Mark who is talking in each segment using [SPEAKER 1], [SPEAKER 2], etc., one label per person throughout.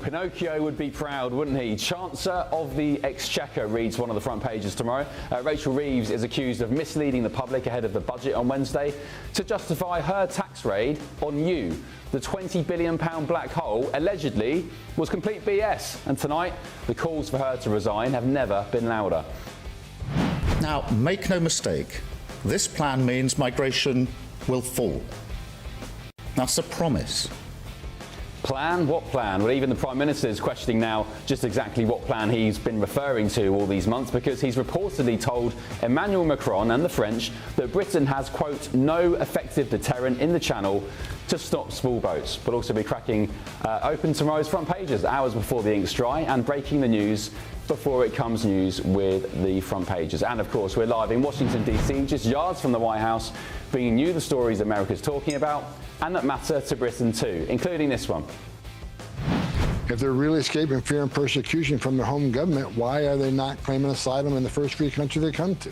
[SPEAKER 1] Pinocchio would be proud, wouldn't he? Chancellor of the Exchequer reads one of the front pages tomorrow. Rachel Reeves is accused of misleading the public ahead of the budget on Wednesday to justify her tax raid on you. The £20 billion black hole allegedly was complete BS. And tonight, the calls for her to resign have never been louder.
[SPEAKER 2] Now, make no mistake, this plan means migration will fall. That's a promise.
[SPEAKER 1] Plan? What plan? Well, even the Prime Minister is questioning now just exactly what plan he's been referring to all these months, because he's reportedly told Emmanuel Macron and the French that Britain has, quote, no effective deterrent in the Channel to stop small boats. But also be cracking open tomorrow's front pages hours before the ink's dry and breaking the news before it comes news with the front pages. And of course, we're live in Washington, D.C., just yards from the White House, bringing you the stories America's talking about and that matter to Britain too, including this one.
[SPEAKER 3] If they're really escaping fear and persecution from their home government, why are they not claiming asylum in the first free country they come to?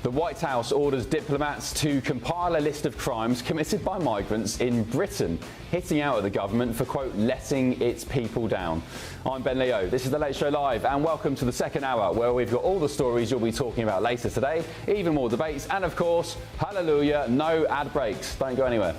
[SPEAKER 1] The White House orders diplomats to compile a list of crimes committed by migrants in Britain, hitting out at the government for, quote, letting its people down. I'm Ben Leo. This is The Late Show Live, and welcome to the second hour, where we've got all the stories you'll be talking about later today, even more debates, and of course, hallelujah, no ad breaks. Don't go anywhere.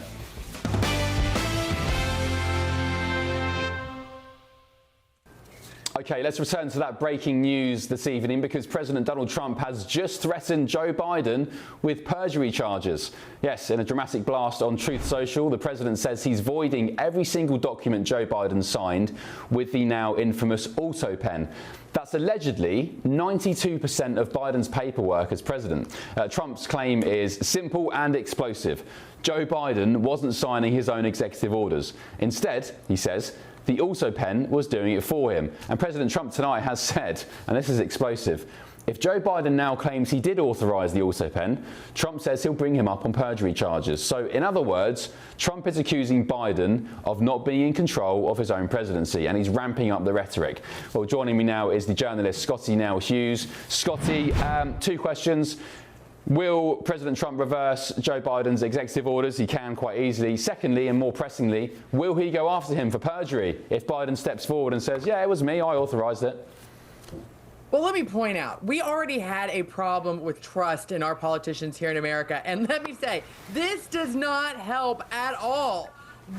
[SPEAKER 1] OK, let's return to that breaking news this evening, because President Donald Trump has just threatened Joe Biden with perjury charges. Yes, in a dramatic blast on Truth Social, the president says he's voiding every single document Joe Biden signed with the now infamous AutoPen. That's allegedly 92% of Biden's paperwork as president. Trump's claim is simple and explosive. Joe Biden wasn't signing his own executive orders. Instead, he says, the AutoPen was doing it for him. And President Trump tonight has said, and this is explosive, if Joe Biden now claims he did authorize the AutoPen, Trump says he'll bring him up on perjury charges. So in other words, Trump is accusing Biden of not being in control of his own presidency, and he's ramping up the rhetoric. Well, joining me now is the journalist Scottie Nell Hughes. Scottie, two questions. Will President Trump reverse Joe Biden's executive orders? He can quite easily. Secondly, and more pressingly, will he go after him for perjury if Biden steps forward and says, yeah, it was me, I authorized it?
[SPEAKER 4] Well, let me point out, we already had a problem with trust in our politicians here in America. And let me say, this does not help at all.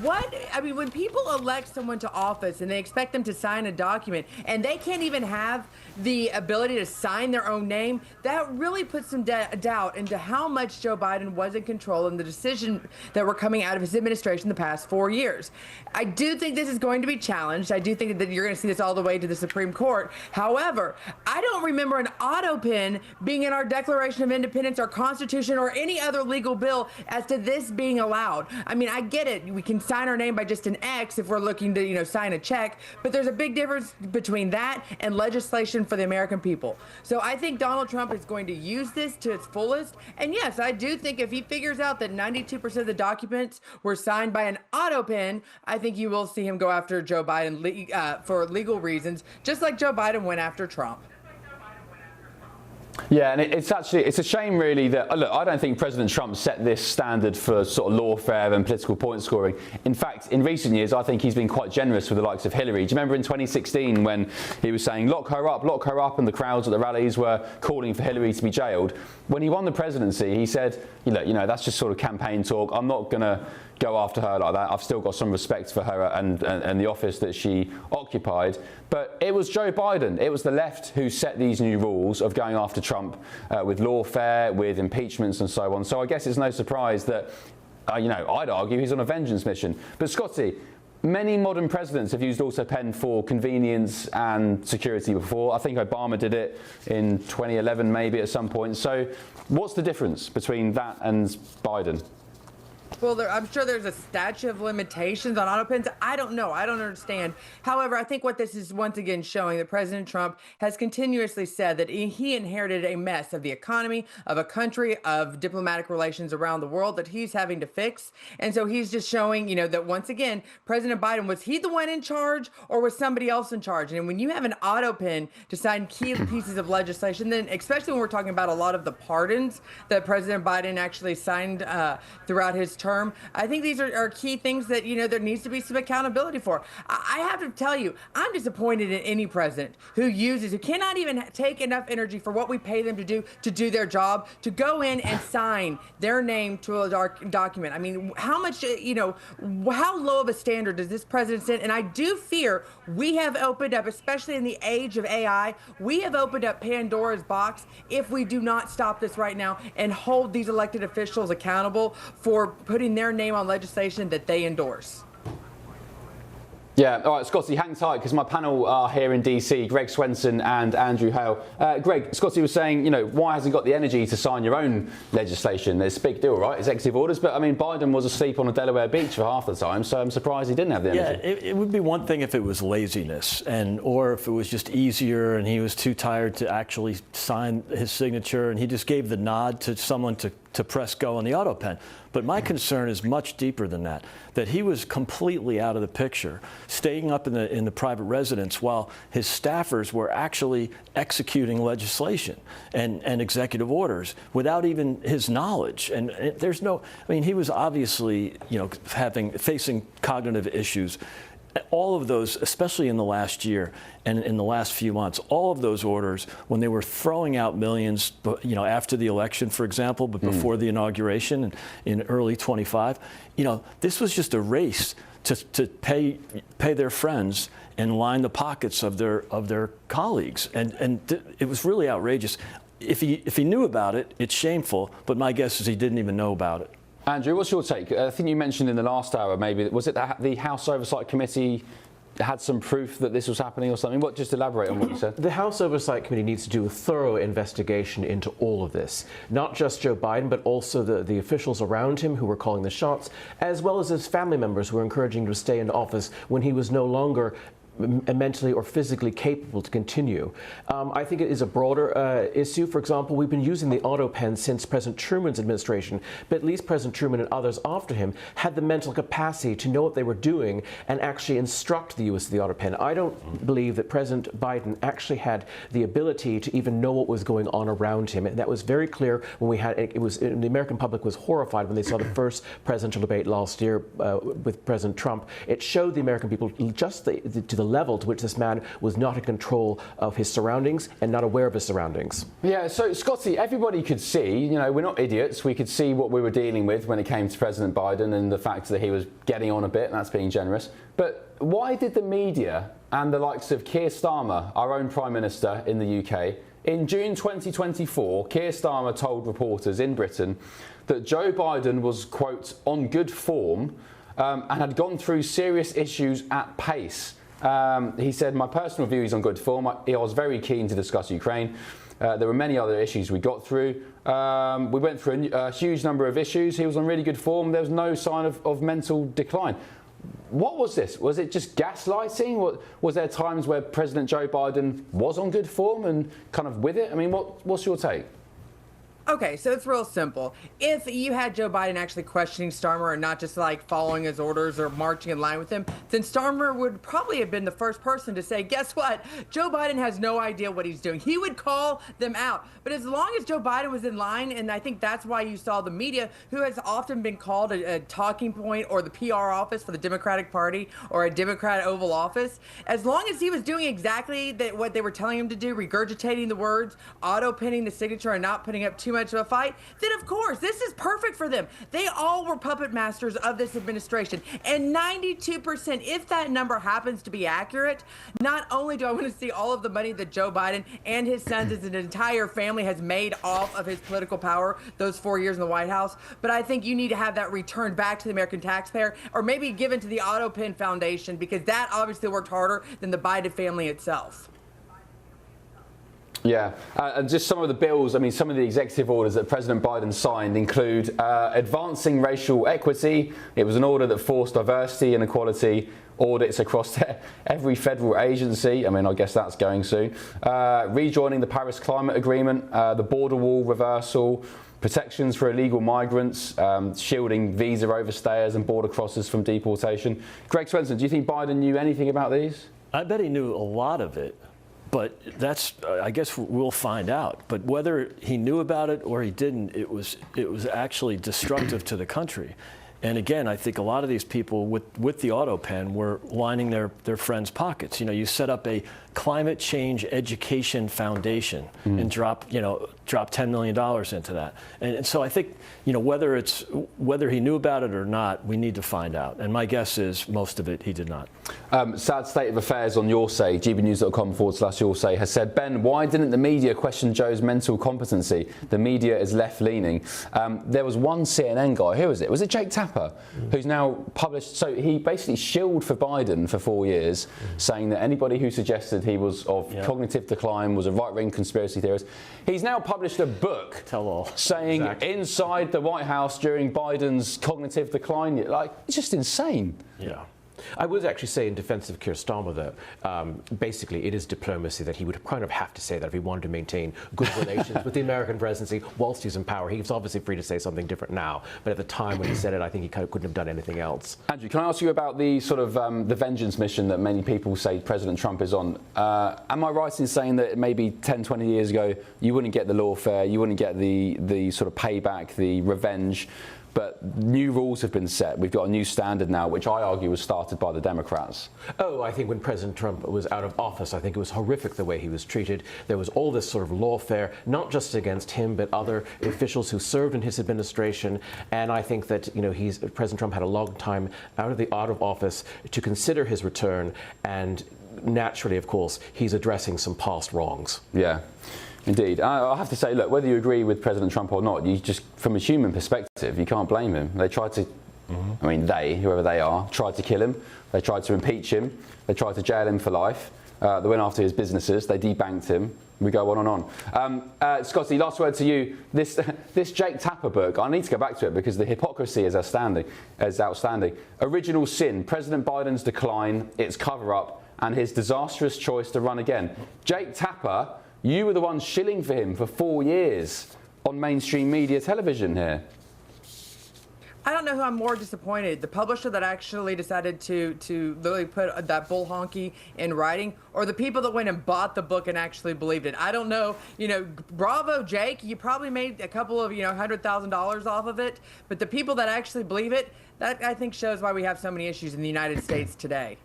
[SPEAKER 4] When people elect someone to office and they expect them to sign a document and they can't even have the ability to sign their own name, that really puts some doubt into how much Joe Biden was in control in the decision that were coming out of his administration the past 4 years. I do think this is going to be challenged. I do think that you're going to see this all the way to the Supreme Court. However, I don't remember an AutoPen being in our Declaration of Independence or Constitution or any other legal bill as to this being allowed. I mean, I get it. We can sign our name by just an X if we're looking to, sign a check, but there's a big difference between that and legislation for the American people. So I think Donald Trump is going to use this to its fullest. And yes, I do think if he figures out that 92% of the documents were signed by an AutoPen, I think you will see him go after Joe Biden for legal reasons, just like Joe Biden went after Trump.
[SPEAKER 1] Yeah, and it's a shame really that, look, I don't think President Trump set this standard for sort of lawfare and political point scoring. In fact, in recent years, I think he's been quite generous with the likes of Hillary. Do you remember in 2016 when he was saying, lock her up, and the crowds at the rallies were calling for Hillary to be jailed? When he won the presidency, he said, that's just sort of campaign talk. I'm not going to go after her like that. I've still got some respect for her and the office that she occupied. But it was Joe Biden, it was the left who set these new rules of going after Trump with lawfare, with impeachments and so on. So I guess it's no surprise that, I'd argue he's on a vengeance mission. But Scottie, many modern presidents have used AutoPen for convenience and security before. I think Obama did it in 2011 maybe at some point. So what's the difference between that and Biden?
[SPEAKER 4] Well, I'm sure there's a statute of limitations on AutoPens. I don't know. I don't understand. However, I think what this is once again showing that President Trump has continuously said that he inherited a mess of the economy, of a country, of diplomatic relations around the world that he's having to fix. And so he's just showing, that once again, President Biden, was he the one in charge or was somebody else in charge? And when you have an AutoPen to sign key pieces of legislation, then especially when we're talking about a lot of the pardons that President Biden actually signed throughout his this term. I think these are key things that, there needs to be some accountability for. I have to tell you, I'm disappointed in any president who cannot even take enough energy for what we pay them to do their job, to go in and sign their name to a document. I mean, how much, how low of a standard does this president set? And I do fear we have opened up, especially in the age of AI, we have opened up Pandora's box if we do not stop this right now and hold these elected officials accountable for putting their name on legislation that they endorse.
[SPEAKER 1] Yeah, all right, Scotty, hang tight because my panel are here in DC, Greg Swenson and Andrew Hale. Greg, Scotty was saying, why hasn't got the energy to sign your own legislation? It's a big deal, right? Executive orders. But, I mean, Biden was asleep on a Delaware beach for half the time, so I'm surprised he didn't have the energy.
[SPEAKER 5] Yeah, it would be one thing if it was laziness or if it was just easier and he was too tired to actually sign his signature and he just gave the nod to someone to press go on the auto pen. But my concern is much deeper than that he was completely out of the picture, staying up in the private residence while his staffers were actually executing legislation and executive orders without even his knowledge. And he was obviously, facing cognitive issues. All of those, especially in the last year and in the last few months, all of those orders, when they were throwing out millions, after the election, for example, but before the inauguration in early 25, this was just a race to pay their friends and line the pockets of their colleagues, and it was really outrageous. If he knew about it, it's shameful. But my guess is he didn't even know about it.
[SPEAKER 1] Andrew, what's your take? I think you mentioned in the last hour, maybe, was it that the House Oversight Committee had some proof that this was happening or something? Just elaborate on what you said.
[SPEAKER 6] The House Oversight Committee needs to do a thorough investigation into all of this. Not just Joe Biden, but also the officials around him who were calling the shots, as well as his family members who were encouraging him to stay in office when he was no longer mentally or physically capable to continue. I think it is a broader issue. For example, we've been using the auto pen since President Truman's administration, but at least President Truman and others after him had the mental capacity to know what they were doing and actually instruct the use of the auto pen. I don't believe that President Biden actually had the ability to even know what was going on around him. And that was very clear when the American public was horrified when they saw the first presidential debate last year with President Trump. It showed the American people just to the level to which this man was not in control of his surroundings and not aware of his surroundings.
[SPEAKER 1] Yeah, so Scotty, everybody could see, we're not idiots, we could see what we were dealing with when it came to President Biden and the fact that he was getting on a bit, and that's being generous. But why did the media and the likes of Keir Starmer, our own Prime Minister in the UK, in June 2024, Keir Starmer told reporters in Britain that Joe Biden was, quote, on good form and had gone through serious issues at pace. He said, my personal view is on good form. I was very keen to discuss Ukraine. There were many other issues we got through. We went through a huge number of issues. He was on really good form. There was no sign of mental decline. What was this? Was it just gaslighting? Was there times where President Joe Biden was on good form and kind of with it? I mean, what's your take?
[SPEAKER 4] Okay, so it's real simple. If you had Joe Biden actually questioning Starmer and not just like following his orders or marching in line with him, then Starmer would probably have been the first person to say, guess what? Joe Biden has no idea what he's doing. He would call them out. But as long as Joe Biden was in line, and I think that's why you saw the media, who has often been called a talking point or the PR office for the Democratic Party or a Democrat Oval Office, as long as he was doing exactly what they were telling him to do, regurgitating the words, auto-pinning the signature and not putting up too much of a fight, then of course, this is perfect for them. They all were puppet masters of this administration. And 92%, if that number happens to be accurate, not only do I want to see all of the money that Joe Biden and his sons as an entire family has made off of his political power those 4 years in the White House, but I think you need to have that returned back to the American taxpayer or maybe given to the AutoPen Foundation, because that obviously worked harder than the Biden family itself.
[SPEAKER 1] Yeah, and just some of the bills, some of the executive orders that President Biden signed include advancing racial equity. It was an order that forced diversity and equality audits across every federal agency. I guess that's going soon. Rejoining the Paris Climate Agreement, the border wall reversal, protections for illegal migrants, shielding visa overstayers and border crossers from deportation. Greg Swenson, do you think Biden knew anything about these?
[SPEAKER 5] I bet he knew a lot of it. But that's, I guess we'll find out. But whether he knew about it or he didn't, it was actually destructive to the country. And again, I think a lot of these people with the auto pen were lining their friends' pockets. You know, you set up a climate change education foundation and drop $10 million into that. And so I think, you know, whether he knew about it or not, we need to find out. And my guess is most of it he did not.
[SPEAKER 1] Sad state of affairs on Your Say, gbnews.com/Your Say has said, Ben, why didn't the media question Joe's mental competency? The media is left-leaning. There was one CNN guy, who was it? Was it Jake Tapper, who's now published, so he basically shilled for Biden for 4 years, saying that anybody who suggested he was of cognitive decline was a right-wing conspiracy theorist. He's now published a book saying inside the White House during Biden's cognitive decline, like, it's just insane.
[SPEAKER 6] Yeah. I would actually say in defense of Keir Starmer, though, basically it is diplomacy that he would kind of have to say that if he wanted to maintain good relations with the American presidency whilst he's in power. He's obviously free to say something different now, but at the time when he said it, I think he kind of couldn't have done anything else.
[SPEAKER 1] Andrew, can I ask you about the sort of the vengeance mission that many people say President Trump is on? Am I right in saying that maybe 10, 20 years ago you wouldn't get the lawfare, you wouldn't get the sort of payback, the revenge? But new rules have been set. We've got a new standard now, which I argue was started by the Democrats.
[SPEAKER 6] Oh, I think when President Trump was out of office, I think it was horrific the way he was treated. There was all this sort of lawfare, not just against him, but other officials who served in his administration. And I think that, you know, President Trump had a long time out of office to consider his return. And naturally, of course, he's addressing some past wrongs.
[SPEAKER 1] Yeah. Indeed. I have to say, look, whether you agree with President Trump or not, you just, from a human perspective, you can't blame him. They tried to, I mean, whoever they are, tried to kill him. They tried to impeach him. They tried to jail him for life. They went after his businesses. They debanked him. We go on and on. Scotty, last word to you. This Jake Tapper book, I need to go back to it because the hypocrisy is outstanding. Original Sin, President Biden's decline, its cover-up, and his disastrous choice to run again. Jake Tapper, you were the one shilling for him for 4 years on mainstream media television here.
[SPEAKER 4] I don't know who I'm more disappointed, the publisher that actually decided to literally put that bull honky in writing, or the people that went and bought the book and actually believed it. I don't know, you know, bravo, Jake, you probably made a couple of, $100,000 off of it, but the people that actually believe it, that I think shows why we have so many issues in the United States today.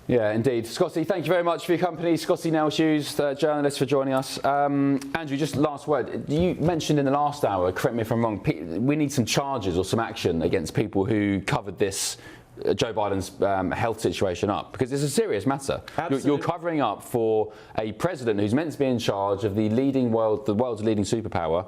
[SPEAKER 1] Yeah, indeed. Scotty, thank you very much for your company. Scotty Nelshoes, journalist, for joining us. Andrew, just last word. You mentioned in the last hour, correct me if I'm wrong, we need some charges or some action against people who covered this Joe Biden's health situation up, because it's a serious matter. You're covering up for a president who's meant to be in charge of the world's leading superpower,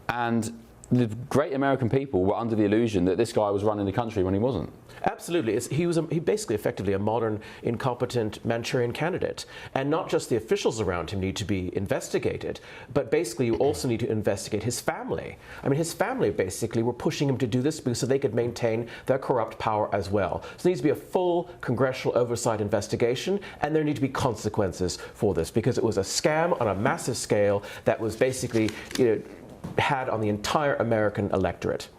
[SPEAKER 1] and the great American people were under the illusion that this guy was running the country when he wasn't.
[SPEAKER 6] Absolutely. He basically effectively a modern, incompetent Manchurian candidate. And not just the officials around him need to be investigated, but basically you also need to investigate his family. I mean, his family basically were pushing him to do this so they could maintain their corrupt power as well. So there needs to be a full congressional oversight investigation, and there need to be consequences for this, because it was a scam on a massive scale that was basically, had on the entire American electorate.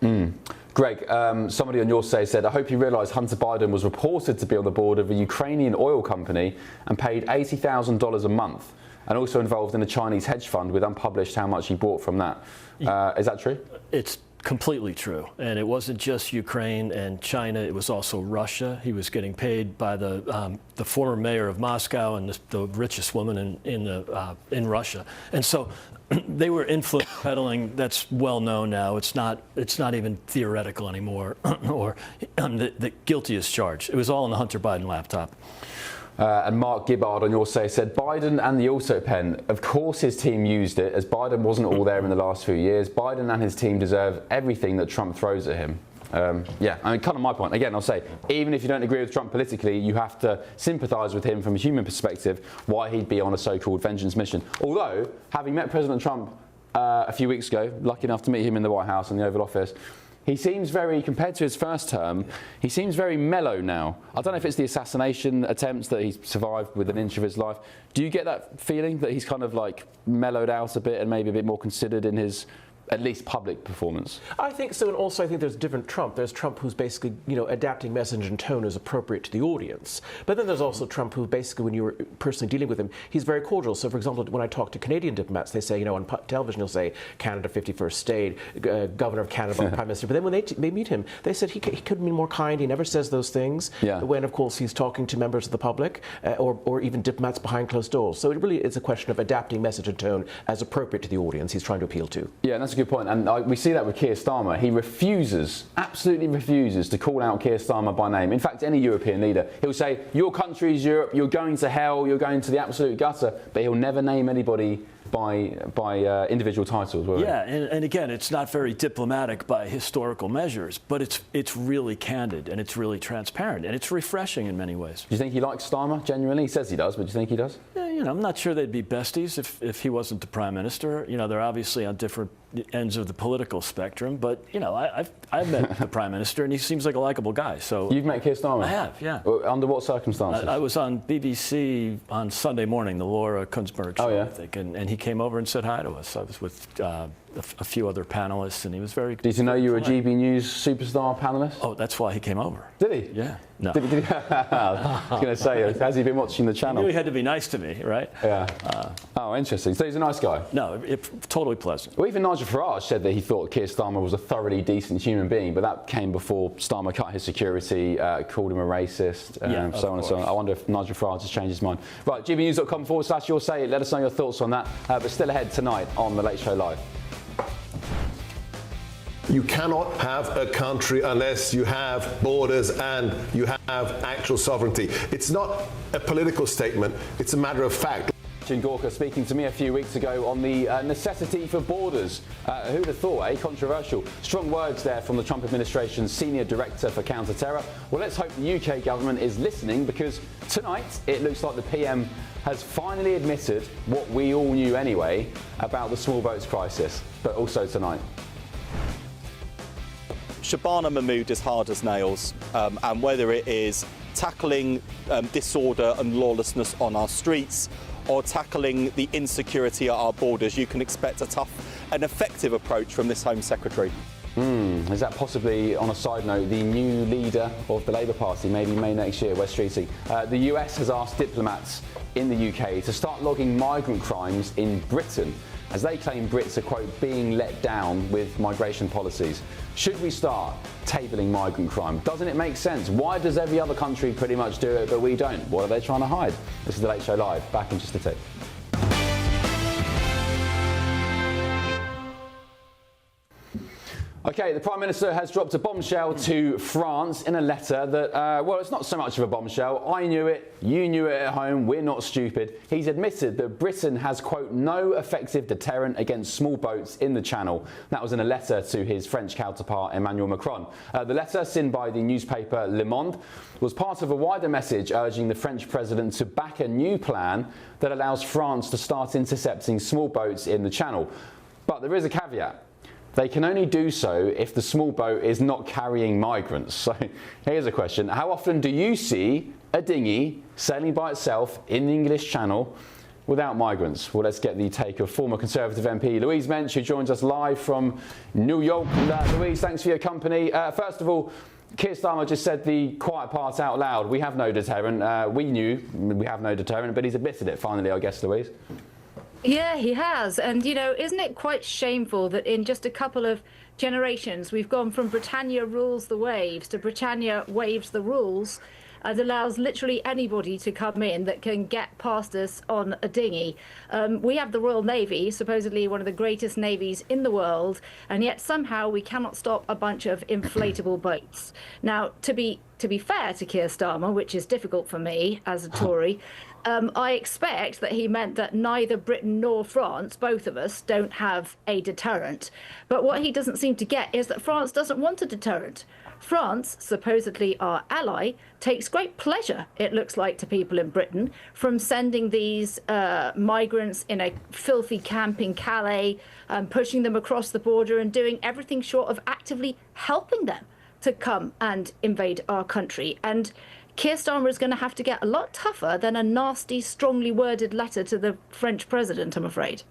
[SPEAKER 1] Greg, somebody on Your Say said, I hope you realise Hunter Biden was reported to be on the board of a Ukrainian oil company and paid $80,000 a month, and also involved in a Chinese hedge fund with unpublished how much he bought from that. Is that true?
[SPEAKER 5] It's completely true. And it wasn't just Ukraine and China, it was also Russia. He was getting paid by the former mayor of Moscow and the richest woman in Russia. And so they were influence peddling. That's well known now. It's not even theoretical anymore, or the guilty is charged. It was all in the Hunter Biden laptop.
[SPEAKER 1] And Mark Gibbard on Your Say said, Biden and the auto pen, of course his team used it, as Biden wasn't all there in the last few years. Biden and his team deserve everything that Trump throws at him. Yeah, I mean, kind of my point. Again, I'll say, even if you don't agree with Trump politically, you have to sympathise with him from a human perspective, why he'd be on a so-called vengeance mission. Although, having met President Trump a few weeks ago, lucky enough to meet him in the White House in the Oval Office, he seems very, compared to his first term, he seems very mellow now. I don't know if it's the assassination attempts that he survived with an inch of his life. Do you get that feeling that he's kind of like mellowed out a bit and maybe a bit more considered in his at least public performance.
[SPEAKER 6] I think so, and also I think there's different Trump. There's Trump who's basically, adapting message and tone as appropriate to the audience. But then there's also Trump who basically, when you were personally dealing with him, he's very cordial. So, for example, when I talk to Canadian diplomats, they say, on television, he'll say, Canada 51st state, Governor of Canada, Prime Minister. But then when they meet him, they said he couldn't be more kind. He never says those things.
[SPEAKER 1] Yeah.
[SPEAKER 6] When, of course, he's talking to members of the public or even diplomats behind closed doors. So it really is a question of adapting message and tone as appropriate to the audience he's trying to appeal to.
[SPEAKER 1] Yeah, and that's a good point. And we see that with Keir Starmer. He absolutely refuses to call out Keir Starmer by name. In fact, any European leader, he'll say, your country is Europe, you're going to hell, you're going to the absolute gutter, but he'll never name anybody by individual titles, will
[SPEAKER 5] Yeah, and again, it's not very diplomatic by historical measures, but it's really candid and it's really transparent and it's refreshing in many ways.
[SPEAKER 1] Do you think he likes Starmer, genuinely? He says he does, but do you think he does?
[SPEAKER 5] Yeah, I'm not sure they'd be besties if he wasn't the prime minister. They're obviously on different ends of the political spectrum, but, I've met the prime minister and he seems like a likable guy. So
[SPEAKER 1] You've met Keir Starmer?
[SPEAKER 5] I have, yeah.
[SPEAKER 1] Well, under what circumstances?
[SPEAKER 5] I was on BBC on Sunday morning, the Laura Kunzberg show,
[SPEAKER 1] Oh, yeah?
[SPEAKER 5] I think, and he came over and said hi to us. I was with a few other panelists, and he was very.
[SPEAKER 1] Did you know you were a GB News superstar panelist?
[SPEAKER 5] Oh, that's why he came over.
[SPEAKER 1] Did he?
[SPEAKER 5] Yeah. No.
[SPEAKER 1] I was going to say, has he been watching the
[SPEAKER 5] He
[SPEAKER 1] channel?
[SPEAKER 5] knew he had to be nice to me, right?
[SPEAKER 1] Yeah. Oh, interesting. So he's a nice guy.
[SPEAKER 5] No, totally pleasant.
[SPEAKER 1] Well, even Nigel Farage said that he thought Keir Starmer was a thoroughly decent human being, but that came before Starmer cut his security, called him a racist, so on and so on. I wonder if Nigel Farage has changed his mind. Right, gbnews.com/your say. Let us know your thoughts on that. But still ahead tonight on The Late Show Live.
[SPEAKER 7] You cannot have a country unless you have borders and you have actual sovereignty. It's not a political statement, it's a matter of fact.
[SPEAKER 1] Jim Gorka speaking to me a few weeks ago on the necessity for borders. Who'd have thought, Controversial. Strong words there from the Trump administration's Senior Director for Counter-Terror. Well, let's hope the UK government is listening, because tonight it looks like the PM has finally admitted what we all knew anyway about the small boats crisis, but also tonight.
[SPEAKER 8] Shabana Mahmood is hard as nails, and whether it is tackling disorder and lawlessness on our streets or tackling the insecurity at our borders, you can expect a tough and effective approach from this Home Secretary.
[SPEAKER 1] Is that possibly, on a side note, the new leader of the Labour Party, maybe May next year, Wes Streeting? The US has asked diplomats in the UK to start logging migrant crimes in Britain, as they claim Brits are, quote, being let down with migration policies. Should we start tabling migrant crime? Doesn't it make sense? Why does every other country pretty much do it, but we don't? What are they trying to hide? This is The Late Show Live. Back in just a tick. OK, the Prime Minister has dropped a bombshell to France in a letter that, well, it's not so much of a bombshell. I knew it, you knew it at home, we're not stupid. He's admitted that Britain has, quote, no effective deterrent against small boats in the Channel. That was in a letter to his French counterpart, Emmanuel Macron. The letter, signed by the newspaper Le Monde, was part of a wider message urging the French president to back a new plan that allows France to start intercepting small boats in the Channel. But there is a caveat. They can only do so if the small boat is not carrying migrants. So here's a question. How often do you see a dinghy sailing by itself in the English Channel without migrants? Well, let's get the take of former Conservative MP Louise Mensch, who joins us live from New York. Louise, thanks for your company. First of all, Keir Starmer just said the quiet part out loud. We have no deterrent. We knew we have no deterrent, but he's admitted it finally, I guess, Louise.
[SPEAKER 9] Yeah, he has. And, isn't it quite shameful that in just a couple of generations, we've gone from Britannia rules the waves to Britannia waves the rules, and allows literally anybody to come in that can get past us on a dinghy. We have the Royal Navy, supposedly one of the greatest navies in the world, and yet somehow we cannot stop a bunch of inflatable boats. Now, to be fair to Keir Starmer, which is difficult for me as a Tory, I expect that he meant that neither Britain nor France, both of us, don't have a deterrent. But what he doesn't seem to get is that France doesn't want a deterrent. France, supposedly our ally, takes great pleasure, it looks like to people in Britain, from sending these migrants in a filthy camp in Calais, pushing them across the border and doing everything short of actively helping them to come and invade our country. And Keir Starmer is going to have to get a lot tougher than a nasty, strongly worded letter to the French president, I'm afraid.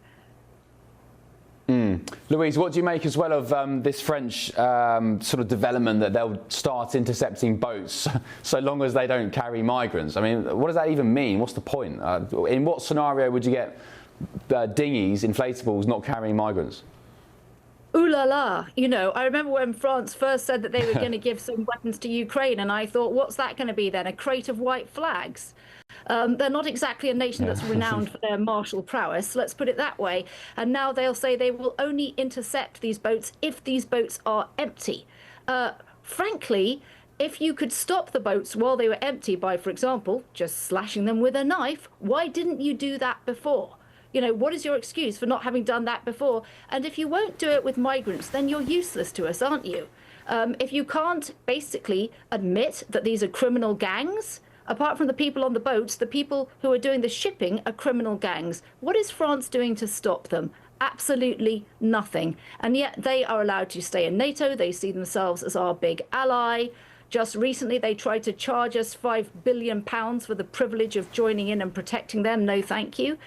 [SPEAKER 1] Louise, what do you make as well of this French sort of development that they'll start intercepting boats so long as they don't carry migrants? I mean, what does that even mean? What's the point? In what scenario would you get dinghies, inflatables, not carrying migrants?
[SPEAKER 9] Ooh la la. You know, I remember when France first said that they were going to give some weapons to Ukraine, and I thought, what's that going to be then? A crate of white flags? They're not exactly a nation that's renowned for their martial prowess, let's put it that way. And now they'll say they will only intercept these boats if these boats are empty. Frankly, if you could stop the boats while they were empty by, for example, just slashing them with a knife, why didn't you do that before? You know, what is your excuse for not having done that before? And if you won't do it with migrants, then you're useless to us, aren't you? If you can't basically admit that these are criminal gangs, apart from the people on the boats, the people who are doing the shipping are criminal gangs. What is France doing to stop them? Absolutely nothing. And yet they are allowed to stay in NATO. They see themselves as our big ally. Just recently, they tried to charge us £5 billion for the privilege of joining in and protecting them. No, thank you.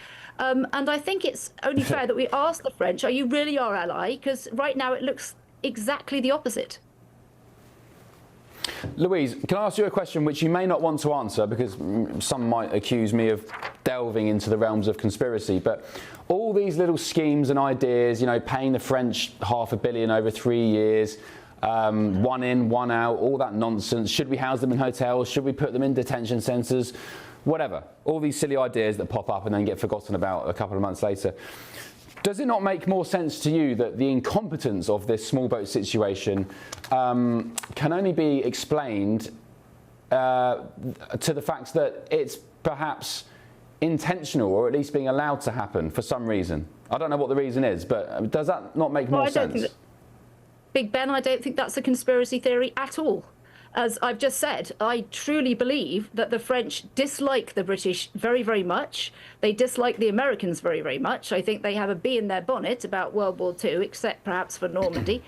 [SPEAKER 9] And I think it's only fair that we ask the French, are you really our ally? Because right now it looks exactly the opposite.
[SPEAKER 1] Louise, can I ask you a question which you may not want to answer because some might accuse me of delving into the realms of conspiracy, but all these little schemes and ideas, you know, paying the French £500 million over 3 years, one in, one out, all that nonsense. Should we house them in hotels? Should we put them in detention centres? Whatever. All these silly ideas that pop up and then get forgotten about a couple of months later. Does it not make more sense to you that the incompetence of this small boat situation can only be explained to the fact that it's perhaps intentional or at least being allowed to happen for some reason? I don't know what the reason is, but does that not make more sense?
[SPEAKER 9] Big Ben, I don't think that's a conspiracy theory at all. As I've just said, I truly believe that the French dislike the British very, very much. They dislike the Americans very, very much. I think they have a bee in their bonnet about World War II, except perhaps for Normandy.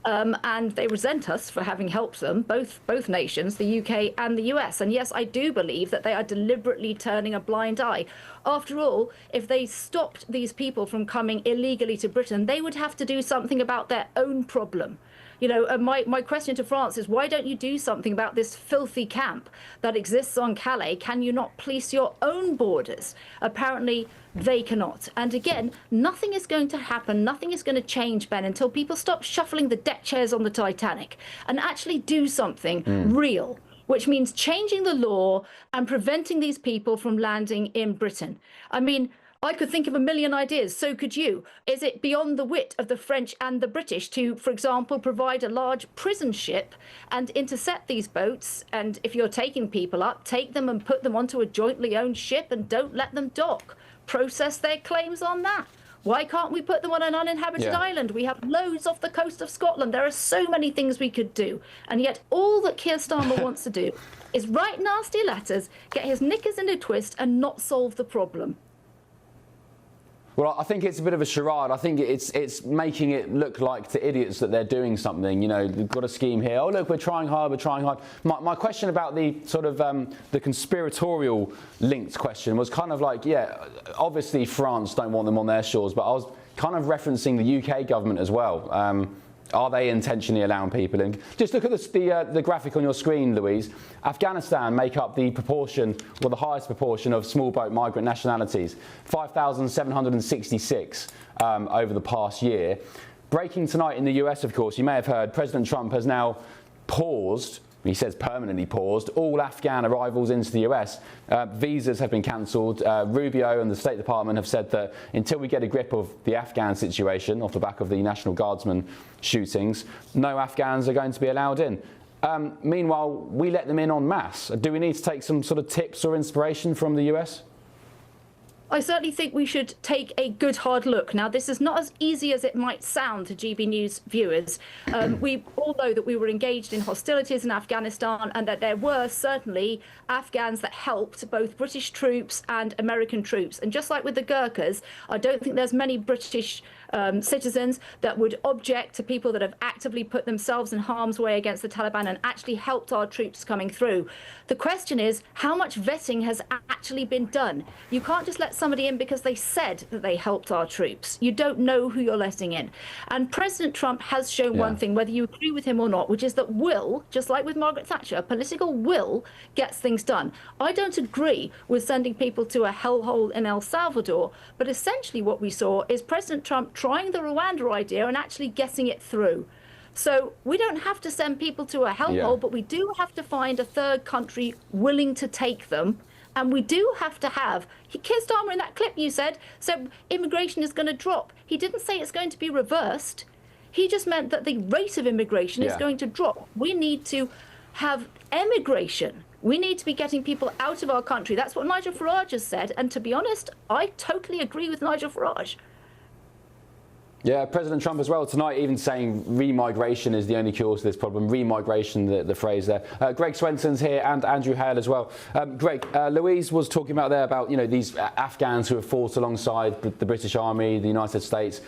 [SPEAKER 9] And they resent us for having helped them, both nations, the UK and the US. And yes, I do believe that they are deliberately turning a blind eye. After all, if they stopped these people from coming illegally to Britain, they would have to do something about their own problem. You know, my question to France is, why don't you do something about this filthy camp that exists on Calais? Can you not police your own borders? Apparently, they cannot. And again, nothing is going to happen, nothing is going to change, Ben, until people stop shuffling the deck chairs on the Titanic and actually do something real, which means changing the law and preventing these people from landing in Britain. I mean, I could think of a million ideas, so could you. Is it beyond the wit of the French and the British to, for example, provide a large prison ship and intercept these boats? And if you're taking people up, take them and put them onto a jointly owned ship and don't let them dock. Process their claims on that. Why can't we put them on an uninhabited island? We have loads off the coast of Scotland. There are so many things we could do. And yet all that Keir Starmer wants to do is write nasty letters, get his knickers in a twist and not solve the problem.
[SPEAKER 1] Well, I think it's a bit of a charade. I think it's making it look like to idiots that they're doing something. You know, they've got a scheme here. Oh, look, we're trying hard, we're trying hard. My question about the sort of the conspiratorial linked question was kind of like, yeah, obviously France don't want them on their shores, but I was kind of referencing the UK government as well. Are they intentionally allowing people in? Just look at the graphic on your screen, Louise. Afghanistan make up the proportion, well, the highest proportion of small boat migrant nationalities, 5,766 over the past year. Breaking tonight in the US, of course, you may have heard President Trump has now paused, he says permanently paused, all Afghan arrivals into the US. Visas have been cancelled. Rubio and the State Department have said that until we get a grip of the Afghan situation off the back of the National Guardsman shootings, no Afghans are going to be allowed in. Meanwhile, we let them in en masse. Do we need to take some sort of tips or inspiration from the US?
[SPEAKER 9] I certainly think we should take a good hard look. Now, this is not as easy as it might sound to GB News viewers. We all know that we were engaged in hostilities in Afghanistan and that there were certainly Afghans that helped both British troops and American troops. And just like with the Gurkhas, I don't think there's many British citizens, that would object to people that have actively put themselves in harm's way against the Taliban and actually helped our troops coming through. The question is, how much vetting has actually been done? You can't just let somebody in because they said that they helped our troops. You don't know who you're letting in. And President Trump has shown one thing, whether you agree with him or not, which is that will, just like with Margaret Thatcher, political will gets things done. I don't agree with sending people to a hellhole in El Salvador, but essentially what we saw is President Trump trying the Rwanda idea and actually getting it through. So we don't have to send people to a hellhole, but we do have to find a third country willing to take them. And we do have to have, Keir Starmer in that clip you said immigration is going to drop. He didn't say it's going to be reversed. He just meant that the rate of immigration is going to drop. We need to have emigration. We need to be getting people out of our country. That's what Nigel Farage has said. And to be honest, I totally agree with Nigel Farage.
[SPEAKER 1] Yeah, President Trump as well tonight even saying remigration is the only cure to this problem. Remigration, the phrase there. Greg Swenson's here and Andrew Hale as well. Greg, Louise was talking about there about, you know, these Afghans who have fought alongside the British Army, the United States,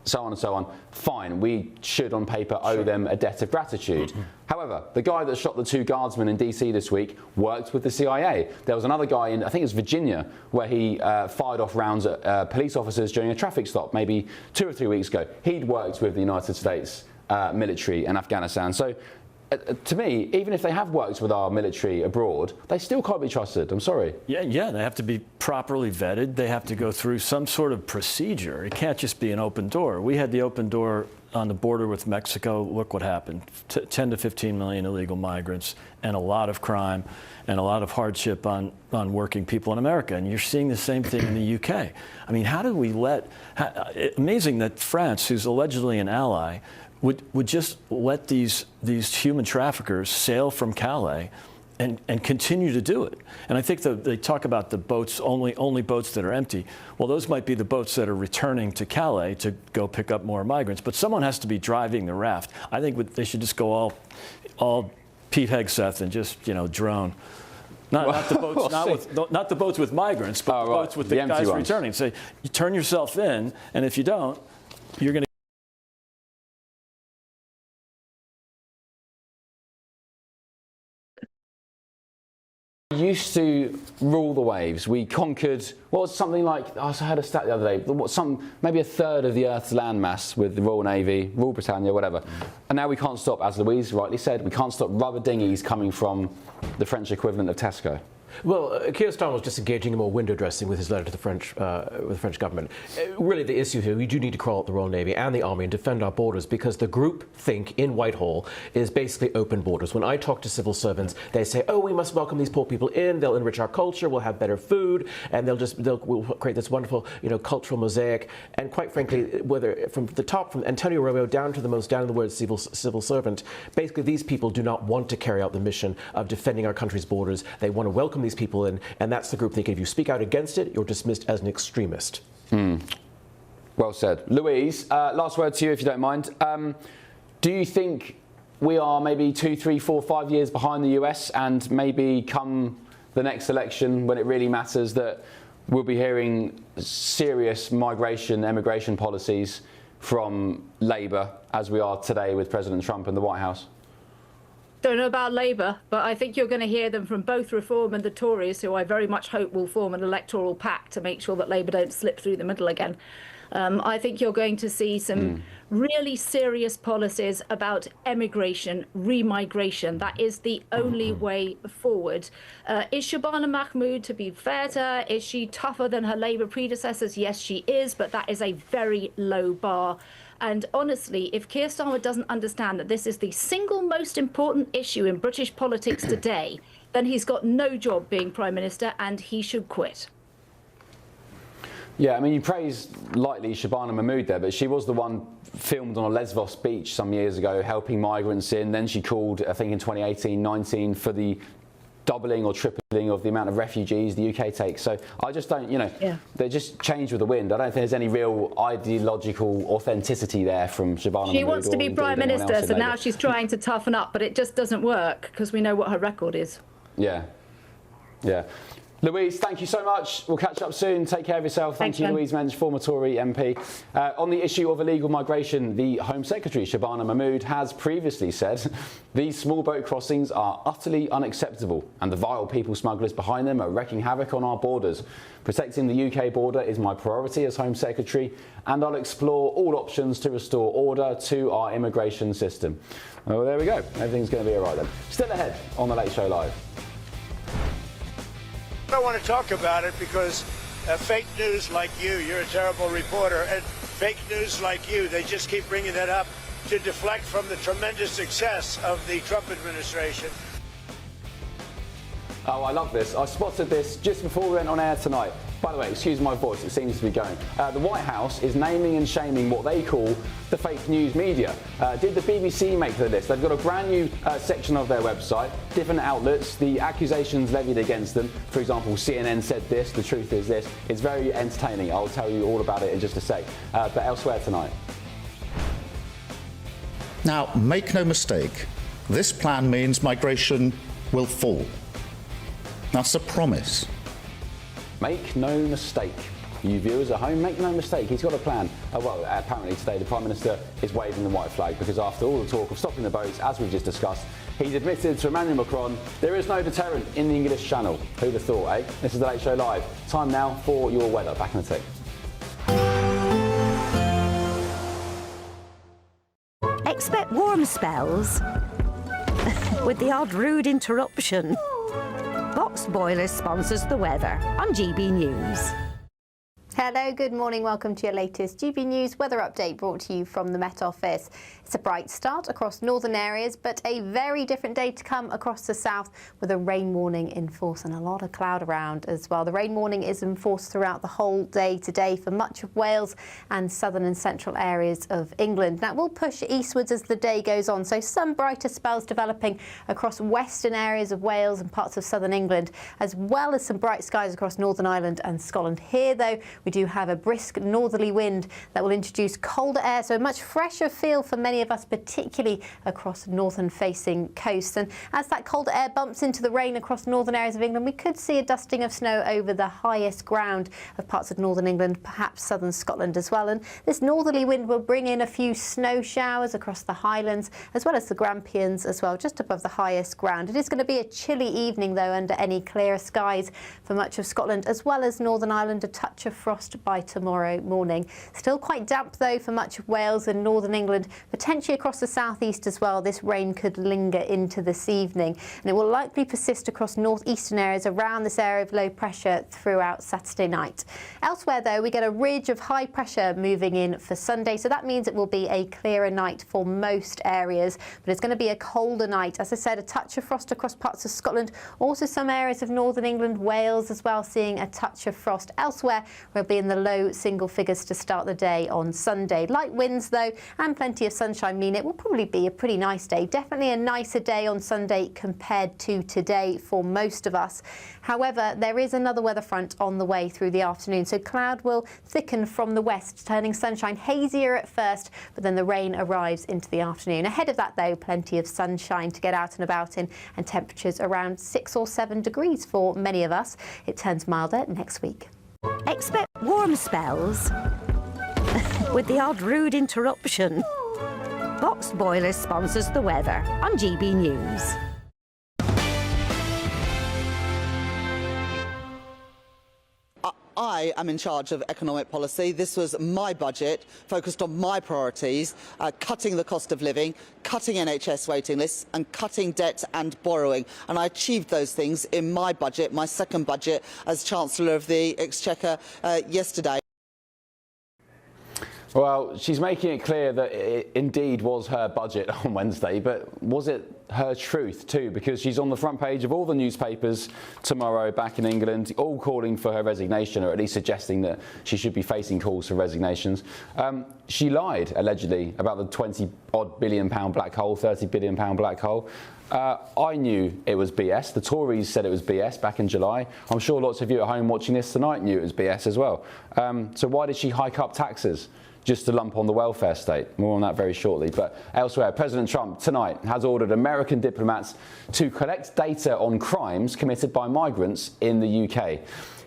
[SPEAKER 1] so on and so on. Fine, we should on paper owe them a debt of gratitude. However, the guy that shot the 2 guardsmen in DC this week worked with the CIA. There was another guy in, I think it was Virginia, where he fired off rounds at police officers during a traffic stop maybe 2 or 3 weeks ago. He'd worked with the United States military in Afghanistan. So to me, even if they have worked with our military abroad, they still can't be trusted. I'm sorry. Yeah,
[SPEAKER 5] they have to be properly vetted. They have to go through some sort of procedure. It can't just be an open door. We had the open door on the border with Mexico. Look what happened. 10 to 15 million illegal migrants and a lot of crime and a lot of hardship on working people in America. And you're seeing the same thing in the UK. I mean, how do we amazing that France, who's allegedly an ally, would just let these human traffickers sail from Calais and continue to do it. And I think they talk about the boats, only boats that are empty. Well, those might be the boats that are returning to Calais to go pick up more migrants. But someone has to be driving the raft. I think they should just go all Pete Hegseth and just, you know, drone. Not the boats, not the boats with migrants, but the boats with the guys returning. Say, you turn yourself in, and if you don't, you're going to
[SPEAKER 1] used to rule the waves. We conquered, what was something like, I heard a stat the other day, maybe a third of the Earth's landmass with the Royal Navy, Royal Britannia, whatever. And now we can't stop, as Louise rightly said, we can't stop rubber dinghies coming from the French equivalent of Tesco.
[SPEAKER 6] Well, Keir Starmer was just engaging in more window dressing with his letter to the French government. Really, the issue here, we do need to crawl out the Royal Navy and the Army and defend our borders, because the group think in Whitehall is basically open borders. When I talk to civil servants, they say, oh, we must welcome these poor people in, they'll enrich our culture, we'll have better food, and we'll create this wonderful, you know, cultural mosaic. And quite frankly, whether from the top, from Antonio Romeo down to the most down-in-the-word civil servant, basically these people do not want to carry out the mission of defending our country's borders. They want to welcome these people in, and that's the group thinking if you speak out against it, you're dismissed as an extremist.
[SPEAKER 1] Well said. Louise, last word to you if you don't mind. Do you think we are maybe 2, 3, 4, 5 years behind the US, and maybe come the next election when it really matters that we'll be hearing serious immigration policies from Labour as we are today with President Trump and the White House?
[SPEAKER 9] Don't know about Labour, but I think you're going to hear them from both Reform and the Tories, who I very much hope will form an electoral pact to make sure that Labour don't slip through the middle again. I think you're going to see some really serious policies about emigration, remigration. That is the only way forward. Is Shabana Mahmood, to be fair to her, is she tougher than her Labour predecessors? Yes, she is, but that is a very low bar. And honestly, if Keir Starmer doesn't understand that this is the single most important issue in British politics today, then he's got no job being Prime Minister and he should quit.
[SPEAKER 1] Yeah, I mean, you praise lightly Shabana Mahmood there, but she was the one filmed on a Lesvos beach some years ago helping migrants in. Then she called, I think in 2018-19, for the doubling or tripling of the amount of refugees the UK takes. So I just don't, they just change with the wind. I don't think there's any real ideological authenticity there from Shabana Mahmood.
[SPEAKER 9] She wants to be Prime Minister, so now she's trying to toughen up, but it just doesn't work because we know what her record is.
[SPEAKER 1] Yeah. Louise, thank you so much. We'll catch up soon. Take care of yourself. Thank you,
[SPEAKER 9] Ben.
[SPEAKER 1] Louise Menge, former Tory MP. On the issue of illegal migration, the Home Secretary, Shabana Mahmood, has previously said these small boat crossings are utterly unacceptable and the vile people smugglers behind them are wreaking havoc on our borders. Protecting the UK border is my priority as Home Secretary, and I'll explore all options to restore order to our immigration system. Well, there we go. Everything's going to be all right then. Still ahead on The Late Show Live.
[SPEAKER 10] I want to talk about it because fake news like you're a terrible reporter, and fake news like you, they just keep bringing that up to deflect from the tremendous success of the Trump administration.
[SPEAKER 1] Oh, I love this. I spotted this just before we went on air tonight. By the way, excuse my voice, it seems to be going. The White House is naming and shaming what they call the fake news media. Did the BBC make the list? They've got a brand new section of their website, different outlets, the accusations levied against them. For example, CNN said this, the truth is this. It's very entertaining. I'll tell you all about it in just a sec. But elsewhere tonight.
[SPEAKER 2] Now, make no mistake, this plan means migration will fall. That's a promise.
[SPEAKER 1] Make no mistake. You viewers at home, make no mistake, he's got a plan. Well, apparently today the Prime Minister is waving the white flag because after all the talk of stopping the boats, as we've just discussed, he's admitted to Emmanuel Macron there is no deterrent in the English Channel. Who'd have thought, eh? This is The Late Show Live. Time now for your weather. Back in a tick.
[SPEAKER 11] Expect warm spells with the odd rude interruption. Box Boilers sponsors the weather on GB News.
[SPEAKER 12] Hello, good morning. Welcome to your latest GB News weather update brought to you from the Met Office. It's a bright start across northern areas, but a very different day to come across the south with a rain warning in force and a lot of cloud around as well. The rain warning is in force throughout the whole day today for much of Wales and southern and central areas of England. That will push eastwards as the day goes on, so some brighter spells developing across western areas of Wales and parts of southern England, as well as some bright skies across Northern Ireland and Scotland. Here, though, we do have a brisk northerly wind that will introduce colder air, so a much fresher feel for many of us, particularly across northern-facing coasts. And as that colder air bumps into the rain across northern areas of England, we could see a dusting of snow over the highest ground of parts of northern England, perhaps southern Scotland as well. And this northerly wind will bring in a few snow showers across the Highlands, as well as the Grampians as well, just above the highest ground. It is going to be a chilly evening, though, under any clearer skies for much of Scotland, as well as Northern Ireland, a touch of frost by tomorrow morning. Still quite damp, though, for much of Wales and northern England, potentially across the southeast as well. This rain could linger into this evening, and it will likely persist across northeastern areas around this area of low pressure throughout Saturday night. Elsewhere, though, we get a ridge of high pressure moving in for Sunday, so that means it will be a clearer night for most areas, but it's going to be a colder night. As I said, a touch of frost across parts of Scotland, also some areas of northern England, Wales as well, seeing a touch of frost. Elsewhere, we'll be in the low single figures to start the day on Sunday. Light winds, though, and plenty of sunshine mean it will probably be a pretty nice day. Definitely a nicer day on Sunday compared to today for most of us. However, there is another weather front on the way through the afternoon, so cloud will thicken from the west, turning sunshine hazier at first, but then the rain arrives into the afternoon. Ahead of that, though, plenty of sunshine to get out and about in, and temperatures around 6 or 7 degrees for many of us. It turns milder next week.
[SPEAKER 11] Expect warm spells with the odd rude interruption. Box Boilers sponsors the weather on GB News.
[SPEAKER 13] I am in charge of economic policy. This was my budget, focused on my priorities, cutting the cost of living, cutting NHS waiting lists and cutting debt and borrowing. And I achieved those things in my budget, my second budget as Chancellor of the Exchequer yesterday.
[SPEAKER 1] Well, she's making it clear that it indeed was her budget on Wednesday, but was it her truth too? Because she's on the front page of all the newspapers tomorrow back in England, all calling for her resignation, or at least suggesting that she should be facing calls for resignations. She lied, allegedly, about the £20-odd billion black hole, £30 billion black hole. I knew it was BS. The Tories said it was BS back in July. I'm sure lots of you at home watching this tonight knew it was BS as well. So why did she hike up taxes? Just to lump on the welfare state. More on that very shortly. But elsewhere, President Trump tonight has ordered American diplomats to collect data on crimes committed by migrants in the UK.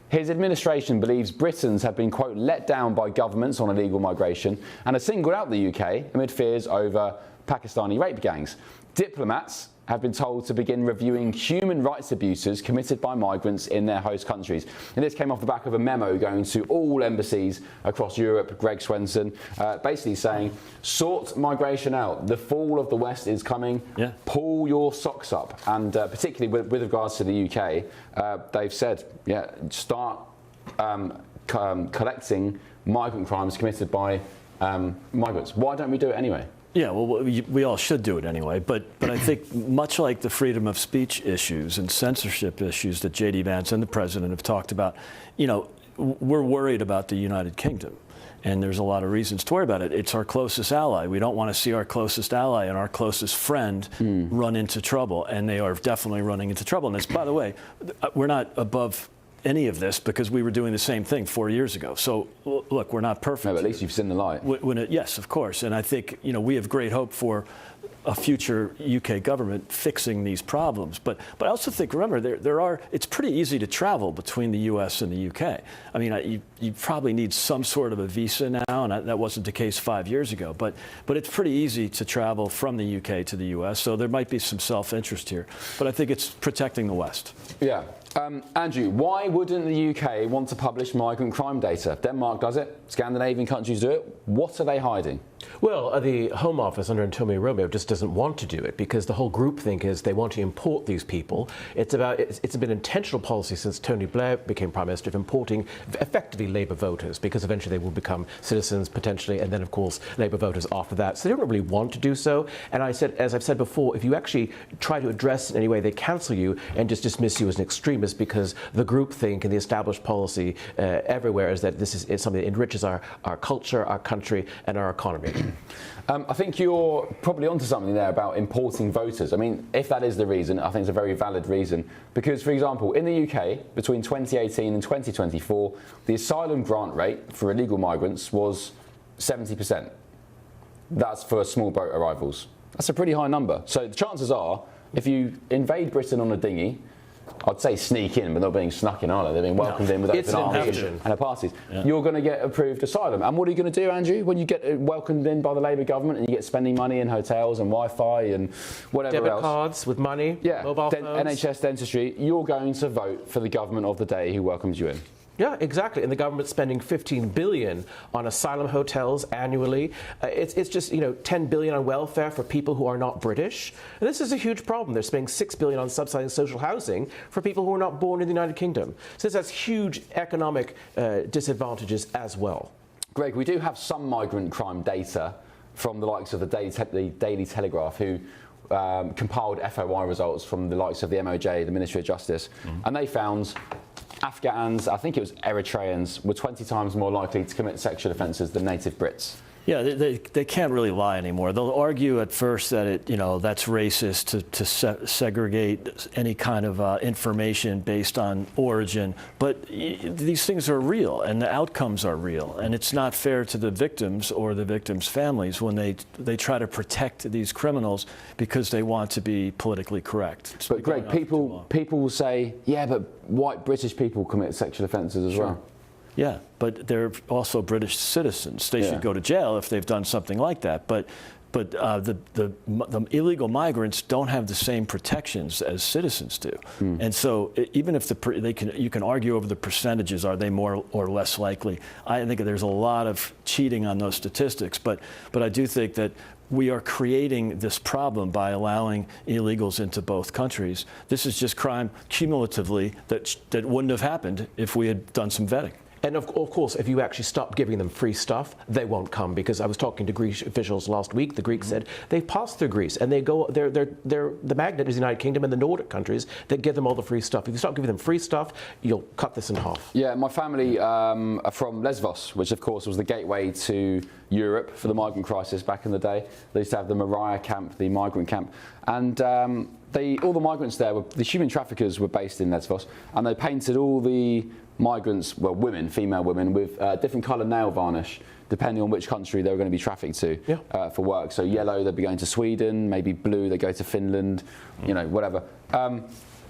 [SPEAKER 1] His administration believes Britons have been, quote, let down by governments on illegal migration and has singled out the UK amid fears over Pakistani rape gangs. Diplomats have been told to begin reviewing human rights abuses committed by migrants in their host countries. And this came off the back of a memo going to all embassies across Europe, Greg Swenson, basically saying, sort migration out. The fall of the West is coming. Yeah. Pull your socks up. And particularly with regards to the UK, they've said, yeah, start collecting migrant crimes committed by migrants. Why don't we do it anyway?
[SPEAKER 5] Yeah, well, we all should do it anyway. But I think much like the freedom of speech issues and censorship issues that J.D. Vance and the president have talked about, you know, we're worried about the United Kingdom. And there's a lot of reasons to worry about it. It's our closest ally. We don't want to see our closest ally and our closest friend run into trouble. And they are definitely running into trouble. And it's, by the way, we're not above any of this because we were doing the same thing 4 years ago. So look, we're not perfect.
[SPEAKER 1] No, but at least you've seen the light.
[SPEAKER 5] Yes, of course. And I think, you know, we have great hope for a future UK government fixing these problems. But I also think, remember, it's pretty easy to travel between the US and the UK. I mean, you probably need some sort of a visa now, and that wasn't the case 5 years ago. But it's pretty easy to travel from the UK to the US, so there might be some self-interest here. But I think it's protecting the West.
[SPEAKER 1] Yeah. Andrew, why wouldn't the UK want to publish migrant crime data? Denmark does it. Scandinavian countries do it. What are they hiding?
[SPEAKER 6] Well, the Home Office under Antonio Romeo just doesn't want to do it because the whole groupthink is they want to import these people. It's been intentional policy since Tony Blair became Prime Minister of importing effectively Labour voters because eventually they will become citizens potentially, and then of course Labour voters after that. So they don't really want to do so. And I said, as I've said before, if you actually try to address in any way, they cancel you and just dismiss you as an extremist because the groupthink and the established policy everywhere is that this is something that enriches our culture, our country, and our economy.
[SPEAKER 1] I think you're probably onto something there about importing voters. I mean, if that is the reason, I think it's a very valid reason. Because, for example, in the UK, between 2018 and 2024, the asylum grant rate for illegal migrants was 70%. That's for small boat arrivals. That's a pretty high number. So the chances are, if you invade Britain on a dinghy, I'd say sneak in, but not being snuck in, are they? They're being welcomed in with open arms and at parties. Yeah. You're going to get approved asylum. And what are you going to do, Andrew, when you get welcomed in by the Labour government and you get spending money in hotels and Wi-Fi and whatever
[SPEAKER 6] Debit
[SPEAKER 1] else?
[SPEAKER 6] cards with money, mobile phones.
[SPEAKER 1] NHS dentistry, you're going to vote for the government of the day who welcomes you in.
[SPEAKER 6] Yeah, exactly. And the government's spending $15 billion on asylum hotels annually. It's just, $10 billion on welfare for people who are not British. And this is a huge problem. They're spending $6 billion on subsidizing social housing for people who are not born in the United Kingdom. So this has huge economic disadvantages as well.
[SPEAKER 1] Greg, we do have some migrant crime data from the likes of the Daily Telegraph, who compiled FOI results from the likes of the MOJ, the Ministry of Justice, and they found Afghans, I think it was Eritreans, were 20 times more likely to commit sexual offences than native Brits.
[SPEAKER 5] Yeah, they can't really lie anymore. They'll argue at first that that's racist to segregate any kind of information based on origin, but these things are real and the outcomes are real, and it's not fair to the victims or the victims' families when they try to protect these criminals because they want to be politically correct.
[SPEAKER 1] But Greg, people will say, yeah, but white British people commit sexual offences as well.
[SPEAKER 5] Yeah, but they're also British citizens. They should go to jail if they've done something like that. But the illegal migrants don't have the same protections as citizens do. And so even if you can argue over the percentages, are they more or less likely? I think there's a lot of cheating on those statistics. But I do think that we are creating this problem by allowing illegals into both countries. This is just crime cumulatively that wouldn't have happened if we had done some vetting.
[SPEAKER 6] And of course, if you actually stop giving them free stuff, they won't come, because I was talking to Greek officials last week. The Greeks said they've passed through Greece and they go, the magnet is the United Kingdom and the Nordic countries that give them all the free stuff. If you stop giving them free stuff, you'll cut this in half.
[SPEAKER 1] Yeah, my family are from Lesvos, which of course was the gateway to Europe for the migrant crisis back in the day. They used to have the Moria camp, the migrant camp, and all the migrants there, the human traffickers were based in Lesvos, and they painted all the migrants, well, female women, with different coloured nail varnish, depending on which country they were going to be trafficked to for work. So yellow, they'd be going to Sweden, maybe blue, they go to Finland, you know, whatever.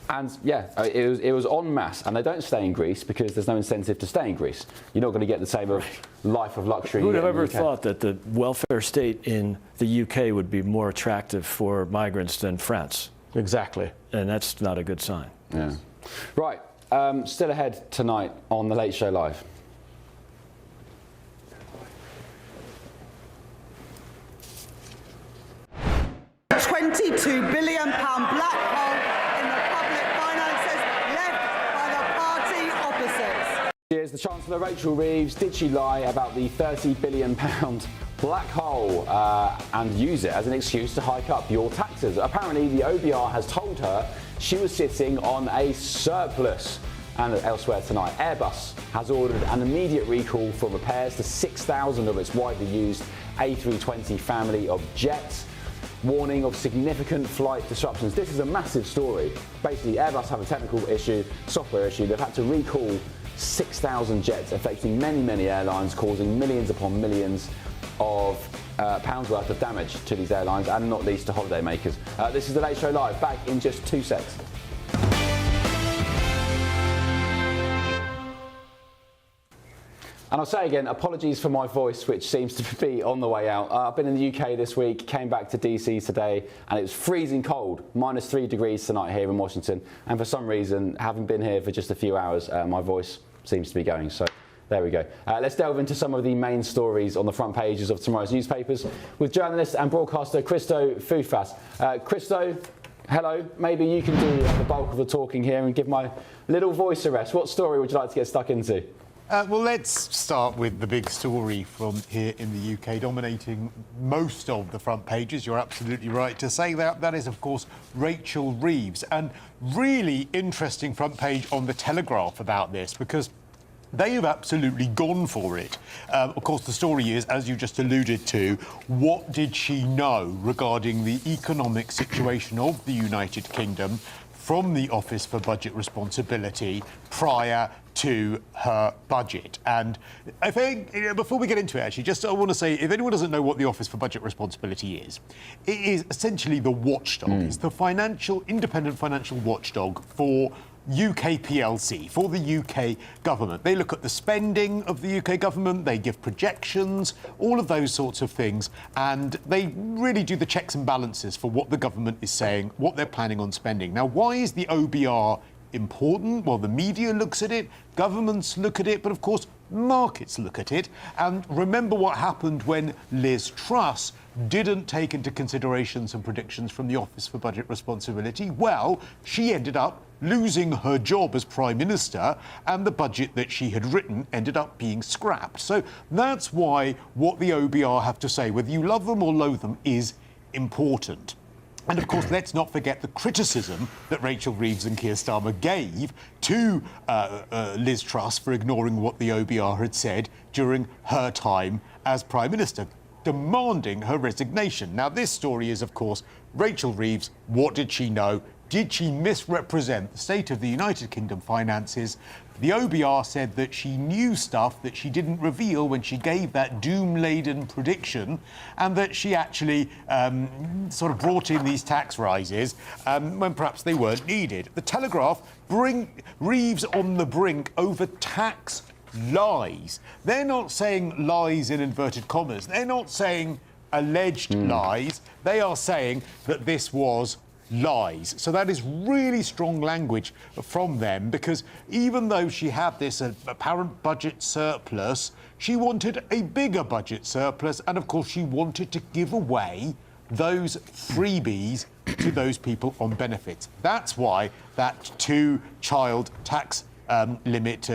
[SPEAKER 1] And yeah, it was en masse, and they don't stay in Greece because there's no incentive to stay in Greece. You're not going to get the same life of luxury.
[SPEAKER 5] Who would have ever thought that the welfare state in the UK would be more attractive for migrants than France?
[SPEAKER 6] Exactly.
[SPEAKER 5] And that's not a good sign.
[SPEAKER 1] Yeah. Right, still ahead tonight on The Late Show Live.
[SPEAKER 13] £22 billion black hole in the public finances left by the party opposites.
[SPEAKER 1] Here's the Chancellor Rachel Reeves. Did she lie about the £30 billion black hole and use it as an excuse to hike up your taxes? Apparently, the OBR has told her she was sitting on a surplus. And elsewhere tonight, Airbus has ordered an immediate recall for repairs to 6,000 of its widely used A320 family of jets, warning of significant flight disruptions. This is a massive story. Basically, Airbus have a technical issue, software issue. They've had to recall 6,000 jets, affecting many, many airlines, causing millions upon millions of pounds worth of damage to these airlines, and not least to holiday makers. This is The Late Show Live, back in just 2 seconds. And I'll say again, apologies for my voice, which seems to be on the way out. I've been in the UK this week, came back to DC today, and it was freezing cold, -3 degrees tonight here in Washington. And for some reason, having been here for just a few hours, my voice seems to be going. So there we go. Let's delve into some of the main stories on the front pages of tomorrow's newspapers with journalist and broadcaster Christo Foufas. Christo, hello. Maybe you can do the bulk of the talking here and give my little voice a rest. What story would you like to get stuck into?
[SPEAKER 14] Well, let's start with the big story from here in the UK, dominating most of the front pages. You're absolutely right to say that. That is, of course, Rachel Reeves. And really interesting front page on The Telegraph about this, because they have absolutely gone for it. Of course, the story is, as you just alluded to, what did she know regarding the economic situation of the United Kingdom from the Office for Budget Responsibility prior to her budget? And I think, before we get into it, actually, I want to say, if anyone doesn't know what the Office for Budget Responsibility is, it is essentially the watchdog. It's the independent financial watchdog for UK PLC, for the UK government. They look at the spending of the UK government, they give projections, all of those sorts of things, and they really do the checks and balances for what the government is saying, what they're planning on spending. Now, why is the OBR important? Well, the media looks at it, governments look at it, but of course, markets look at it. And remember what happened when Liz Truss didn't take into consideration some predictions from the Office for Budget Responsibility? Well, she ended up losing her job as Prime Minister, and the budget that she had written ended up being scrapped. So that's why what the OBR have to say, whether you love them or loathe them, is important. And of course, let's not forget the criticism that Rachel Reeves and Keir Starmer gave to Liz Truss for ignoring what the OBR had said during her time as Prime Minister, demanding her resignation. Now, this story is, of course, Rachel Reeves. What did she know? Did she misrepresent the state of the United Kingdom finances? The OBR said that she knew stuff that she didn't reveal when she gave that doom-laden prediction, and that she actually sort of brought in these tax rises when perhaps they weren't needed. The Telegraph Reeves on the brink over tax lies. They're not saying lies in inverted commas. They're not saying alleged lies. They are saying that this was lies. So that is really strong language from them, because even though she had this apparent budget surplus, she wanted a bigger budget surplus, and of course she wanted to give away those freebies to those people on benefits. That's why that 2-child tax limit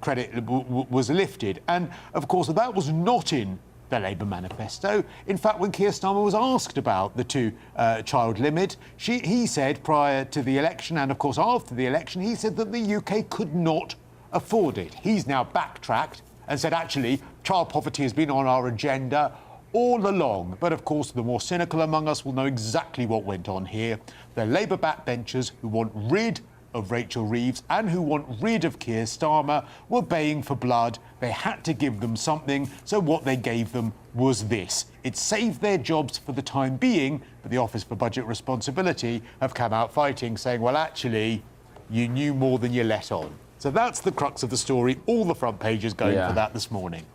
[SPEAKER 14] credit was lifted. And of course, that was not in the Labour manifesto. In fact, when Keir Starmer was asked about the two-child limit, he said prior to the election, and of course after the election, he said that the UK could not afford it. He's now backtracked and said, actually, child poverty has been on our agenda all along. But of course, the more cynical among us will know exactly what went on here. The Labour backbenchers who want rid of Rachel Reeves and who want rid of Keir Starmer were baying for blood. They had to give them something, so what they gave them was this. It saved their jobs for the time being, but the Office for Budget Responsibility have come out fighting, saying, well, actually, you knew more than you let on. So that's the crux of the story. All the front pages going for that this morning.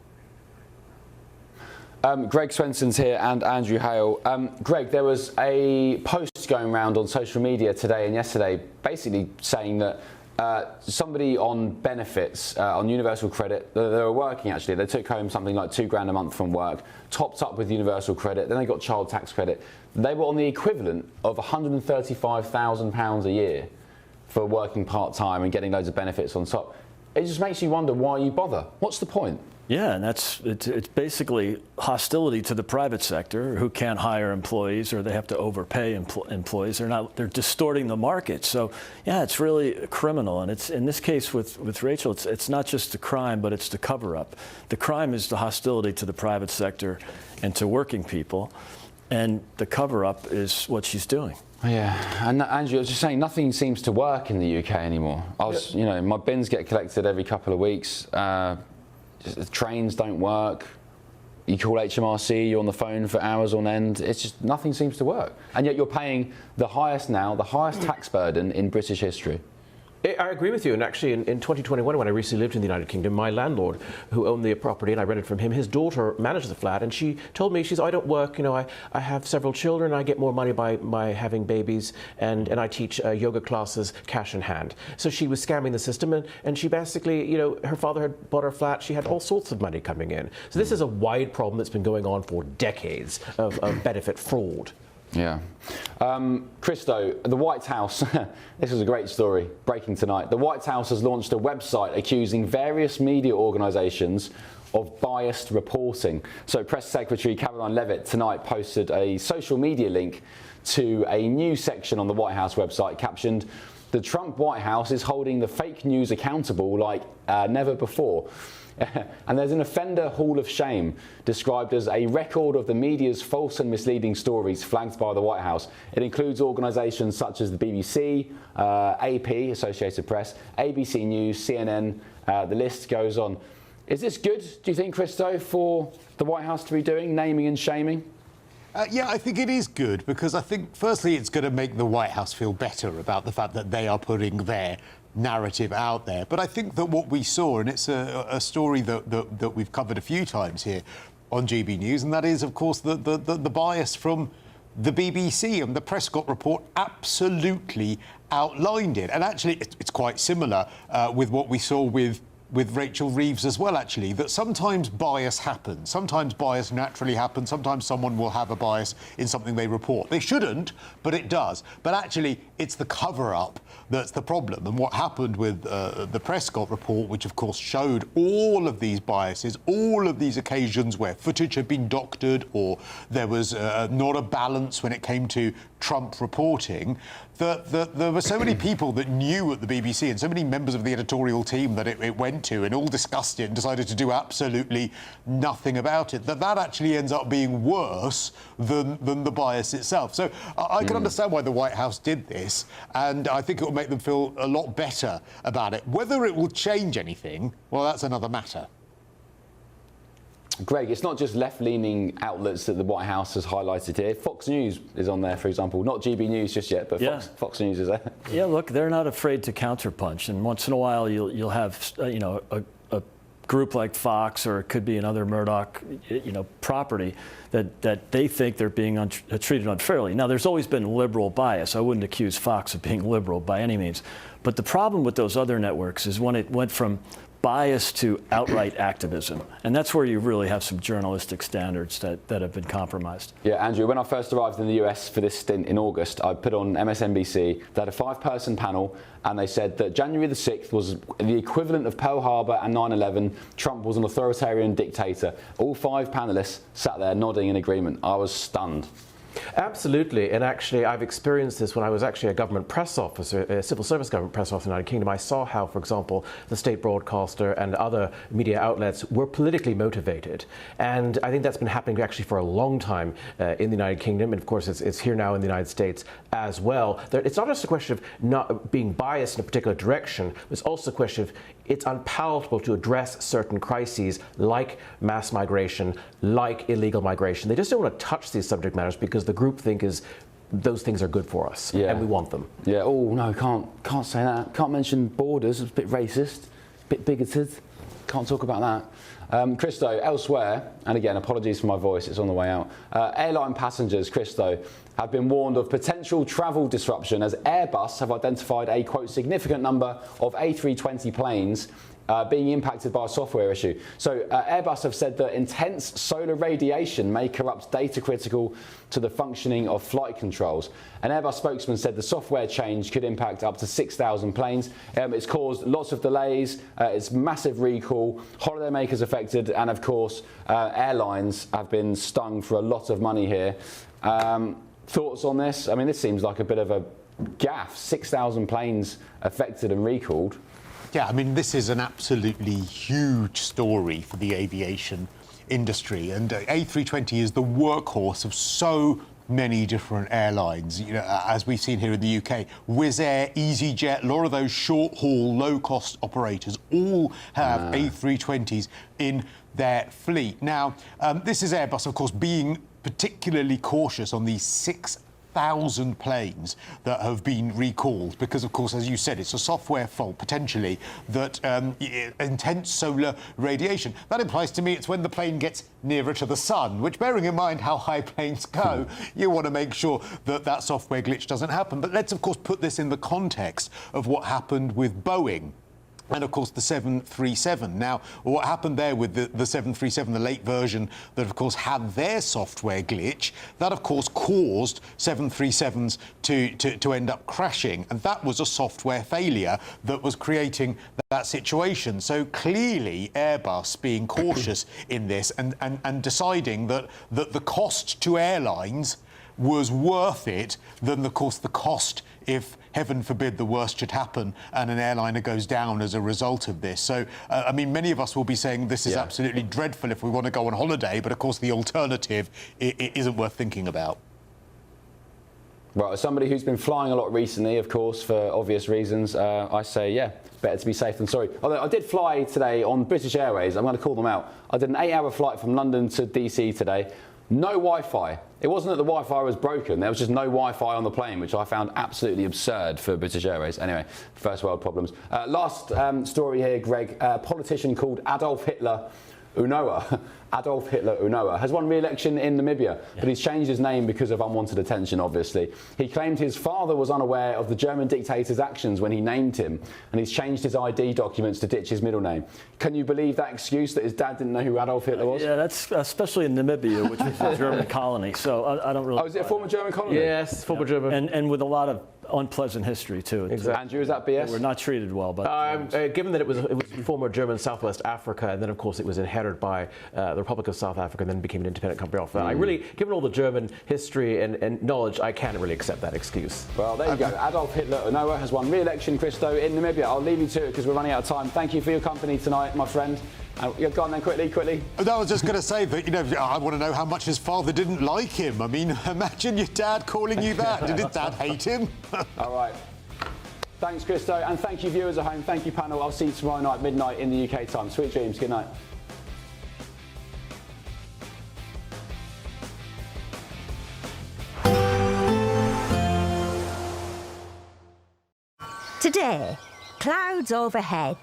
[SPEAKER 1] Greg Swenson's here and Andrew Hale. Greg, there was a post going around on social media today and yesterday basically saying that somebody on benefits, on universal credit, they were working actually, they took home something like £2 a month from work, topped up with universal credit, then they got child tax credit. They were on the equivalent of £135,000 a year for working part-time and getting loads of benefits on top. It just makes you wonder why you bother. What's the point?
[SPEAKER 5] Yeah, and it's basically hostility to the private sector, who can't hire employees or they have to overpay employees. They're distorting the market. So yeah, it's really criminal. And it's in this case with Rachel, it's not just the crime, but it's the cover-up. The crime is the hostility to the private sector and to working people, and the cover-up is what she's doing.
[SPEAKER 1] Yeah, and Andrew, I was just saying, nothing seems to work in the UK anymore. You know, my bins get collected every couple of weeks. The trains don't work. You call HMRC, you're on the phone for hours on end. It's just nothing seems to work. And yet you're paying the highest tax burden in British history.
[SPEAKER 6] I agree with you. And actually, in 2021, when I recently lived in the United Kingdom, my landlord, who owned the property and I rented from him, his daughter manages the flat, and she told me, I don't work, you know, I have several children, I get more money by having babies, and I teach yoga classes cash in hand. So she was scamming the system, and she basically, you know, her father had bought her flat, she had all sorts of money coming in. So this is a wide problem that's been going on for decades of benefit fraud.
[SPEAKER 1] Yeah. Christo, the White House, this was a great story, breaking tonight. The White House has launched a website accusing various media organisations of biased reporting. So Press Secretary Caroline Leavitt tonight posted a social media link to a new section on the White House website captioned, "The Trump White House is holding the fake news accountable like never before." And there's an offender hall of shame described as a record of the media's false and misleading stories flagged by the White House. It includes organisations such as the BBC, AP, Associated Press, ABC News, CNN, the list goes on. Is this good, do you think, Christo, for the White House to be doing, naming and shaming?
[SPEAKER 14] Yeah, I think it is good, because I think, firstly, it's going to make the White House feel better about the fact that they are putting their narrative out there. But I think that what we saw, and it's a story that we've covered a few times here on GB News, and that is, of course, the bias from the BBC, and the Prescott report absolutely outlined it. And actually, it's quite similar with what we saw with Rachel Reeves as well, actually, that sometimes bias happens. Sometimes bias naturally happens. Sometimes someone will have a bias in something they report. They shouldn't, but it does. But actually, it's the cover-up that's the problem. And what happened with the Prescott report, which of course showed all of these biases, all of these occasions where footage had been doctored or there was not a balance when it came to Trump reporting, that there were so many people that knew at the BBC and so many members of the editorial team that it went to and all discussed it and decided to do absolutely nothing about it, that actually ends up being worse than the bias itself. So I can understand why the White House did this, and I think it will make them feel a lot better about it. Whether it will change anything, well, that's another matter.
[SPEAKER 1] Greg, it's not just left-leaning outlets that the White House has highlighted here. Fox News is on there, for example. Not GB News just yet, but Fox News is there.
[SPEAKER 5] Yeah, look, they're not afraid to counterpunch, and once in a while you'll have a group like Fox, or it could be another Murdoch, property that they think they're being treated unfairly. Now, there's always been liberal bias. I wouldn't accuse Fox of being liberal by any means, but the problem with those other networks is when it went from bias to outright activism. And that's where you really have some journalistic standards that have been compromised.
[SPEAKER 1] Yeah, Andrew, when I first arrived in the US for this stint in August, I put on MSNBC. They had a 5-person panel, and they said that January the 6th was the equivalent of Pearl Harbor and 9/11. Trump was an authoritarian dictator. All 5 panelists sat there nodding in agreement. I was stunned.
[SPEAKER 6] Absolutely, and actually I've experienced this when I was actually a government press officer, a civil service government press officer in the United Kingdom. I saw how, for example, the state broadcaster and other media outlets were politically motivated, and I think that's been happening actually for a long time in the United Kingdom, and of course it's here now in the United States as well. It's not just a question of not being biased in a particular direction, it's also a question of it's unpalatable to address certain crises like mass migration, like illegal migration. They just don't want to touch these subject matters because the groupthink is those things are good for us, and we want them.
[SPEAKER 1] Yeah. Oh no, can't say that. Can't mention borders. It's a bit racist, a bit bigoted. Can't talk about that. Christo, elsewhere, and again, apologies for my voice. It's on the way out. Airline passengers, Christo, have been warned of potential travel disruption as Airbus have identified a, quote, significant number of A320 planes being impacted by a software issue. So Airbus have said that intense solar radiation may corrupt data critical to the functioning of flight controls. An Airbus spokesman said the software change could impact up to 6,000 planes. It's caused lots of delays, it's massive recall, holidaymakers affected, and of course airlines have been stung for a lot of money here. Thoughts on this? I mean, this seems like a bit of a gaffe. 6,000 planes affected and recalled.
[SPEAKER 14] Yeah, I mean, this is an absolutely huge story for the aviation industry, and A320 is the workhorse of so many different airlines, you know, as we've seen here in the UK. Wizz Air, EasyJet, a lot of those short-haul, low-cost operators all have A320s in their fleet. Now, this is Airbus, of course, being particularly cautious on these 6,000 planes that have been recalled because, of course, as you said, it's a software fault, potentially, that intense solar radiation. That implies to me it's when the plane gets nearer to the sun, which, bearing in mind how high planes go, you want to make sure that that software glitch doesn't happen. But let's, of course, put this in the context of what happened with Boeing. And, of course, the 737. Now, what happened there with the 737, the late version that, of course, had their software glitch, that, of course, caused 737s to end up crashing. And that was a software failure that was creating that situation. So, clearly, Airbus being cautious in this and deciding that the cost to airlines was worth it than, of course, the cost if, heaven forbid, the worst should happen and an airliner goes down as a result of this. So, I mean, many of us will be saying this is absolutely dreadful if we want to go on holiday, but, of course, the alternative it isn't worth thinking about.
[SPEAKER 1] Right, as somebody who's been flying a lot recently, of course, for obvious reasons, I say, yeah, better to be safe than sorry. Although I did fly today on British Airways. I'm going to call them out. I did an 8-hour flight from London to DC today. No Wi-Fi. It wasn't that the Wi-Fi was broken. There was just no Wi-Fi on the plane, which I found absolutely absurd for British Airways. Anyway, first world problems. Last story here, Greg. A politician called Adolf Hitler Unoa has won re-election in Namibia, but he's changed his name because of unwanted attention, obviously. He claimed his father was unaware of the German dictator's actions when he named him, and he's changed his ID documents to ditch his middle name. Can you believe that excuse that his dad didn't know who Adolf Hitler was?
[SPEAKER 5] Yeah, that's especially in Namibia, which is a German colony, so I don't really...
[SPEAKER 1] Oh, is it a former German colony?
[SPEAKER 6] Yes, former German.
[SPEAKER 5] And with a lot of unpleasant history, too.
[SPEAKER 1] Exactly. Andrew, is that BS?
[SPEAKER 5] We're not treated well, but...
[SPEAKER 6] given that it was former German Southwest Africa, and then, of course, it was inherited by the Republic of South Africa, and then became an independent country after that. I really, given all the German history and knowledge, I can't really accept that excuse.
[SPEAKER 1] Well, there you go. Adolf Hitler Unoa has won re-election, Christo, in Namibia. I'll leave you to it because we're running out of time. Thank you for your company tonight, my friend. Go on then, quickly.
[SPEAKER 14] I was just going to say that, you know, I want to know how much his father didn't like him. I mean, imagine your dad calling you that. Did his dad hate him?
[SPEAKER 1] All right. Thanks, Christo, and thank you, viewers at home. Thank you, panel. I'll see you tomorrow night, midnight in the UK time. Sweet dreams. Good night.
[SPEAKER 11] Today, clouds overhead.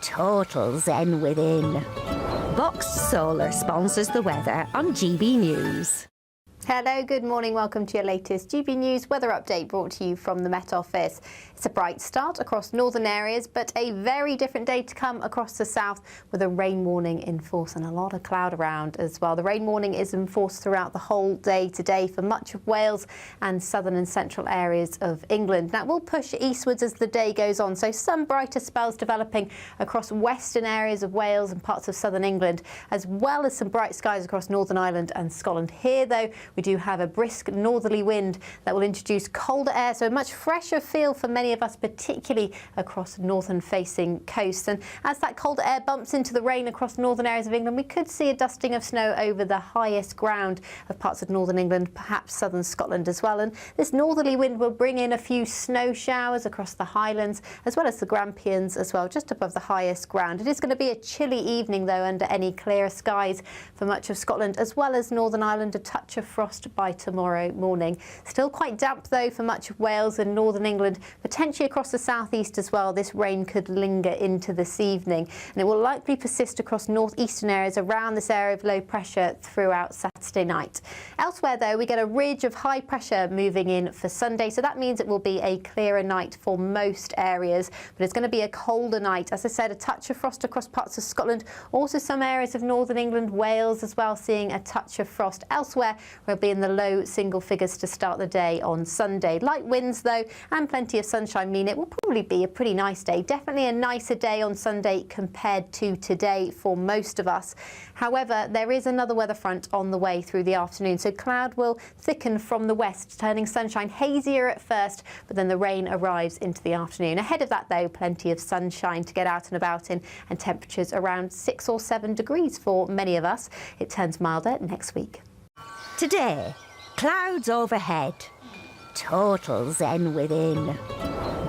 [SPEAKER 11] Total zen within. Boxed Solar sponsors the weather on GB News.
[SPEAKER 12] Hello, good morning. Welcome to your latest GB News weather update brought to you from the Met Office. It's a bright start across northern areas, but a very different day to come across the south with a rain warning in force and a lot of cloud around as well. The rain warning is in force throughout the whole day today for much of Wales and southern and central areas of England. That will push eastwards as the day goes on, so some brighter spells developing across western areas of Wales and parts of southern England, as well as some bright skies across Northern Ireland and Scotland. Here, though, we do have a brisk northerly wind that will introduce colder air, so a much fresher feel for many of us, particularly across northern-facing coasts. And as that colder air bumps into the rain across northern areas of England, we could see a dusting of snow over the highest ground of parts of northern England, perhaps southern Scotland as well. And this northerly wind will bring in a few snow showers across the Highlands, as well as the Grampians as well, just above the highest ground. It is going to be a chilly evening, though, under any clearer skies for much of Scotland, as well as Northern Ireland, a touch of frost by tomorrow morning. Still quite damp, though, for much of Wales and northern England, potentially across the southeast as well. This rain could linger into this evening, and it will likely persist across northeastern areas around this area of low pressure throughout Saturday night. Elsewhere, though, we get a ridge of high pressure moving in for Sunday, so that means it will be a clearer night for most areas, but it's going to be a colder night. As I said, a touch of frost across parts of Scotland, also some areas of northern England, Wales as well, seeing a touch of frost. Elsewhere, we'll be in the low single figures to start the day on Sunday. Light winds, though, and plenty of sunshine mean it will probably be a pretty nice day. Definitely a nicer day on Sunday compared to today for most of us. However, there is another weather front on the way through the afternoon, so cloud will thicken from the west, turning sunshine hazier at first, but then the rain arrives into the afternoon. Ahead of that, though, plenty of sunshine to get out and about in, and temperatures around 6 or 7 degrees for many of us. It turns milder next week.
[SPEAKER 11] Today, clouds overhead, total zen within.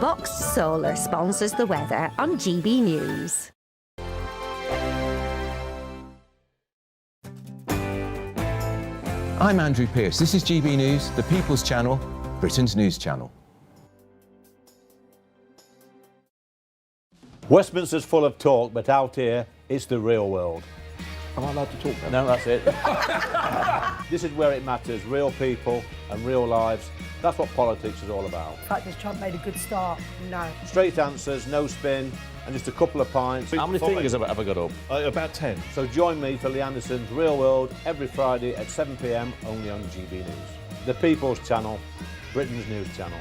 [SPEAKER 11] Boxed Solar sponsors the weather on GB News.
[SPEAKER 15] I'm Andrew Pearce. This is GB News, the People's Channel, Britain's news channel.
[SPEAKER 16] Westminster's full of talk, but out here, it's the real world.
[SPEAKER 17] Am I allowed to talk then?
[SPEAKER 16] No, that's it. This is where it matters, real people and real lives. That's what politics is all about.
[SPEAKER 18] In fact, has Trump made a good start? No.
[SPEAKER 16] Straight answers, no spin, and just a couple of pints.
[SPEAKER 17] How many fingers have I got up?
[SPEAKER 16] About 10. So join me for Lee Anderson's Real World every Friday at 7 p.m. only on GB News. The People's Channel, Britain's news channel.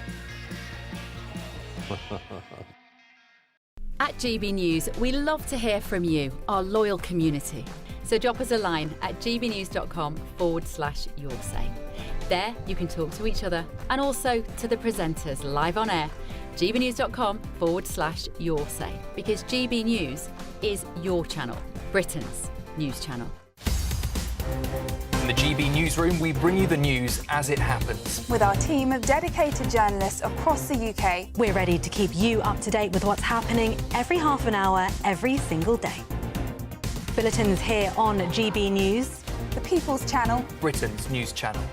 [SPEAKER 19] At GB News, we love to hear from you, our loyal community. So drop us a line at gbnews.com/yoursay. There you can talk to each other and also to the presenters live on air. gbnews.com/yoursay, because GB News is your channel, Britain's news channel.
[SPEAKER 20] In the GB Newsroom, we bring you the news as it happens.
[SPEAKER 21] With our team of dedicated journalists across the UK,
[SPEAKER 22] we're ready to keep you up to date with what's happening every half an hour, every single day. Bulletins here on GB News,
[SPEAKER 21] the People's Channel,
[SPEAKER 20] Britain's news channel.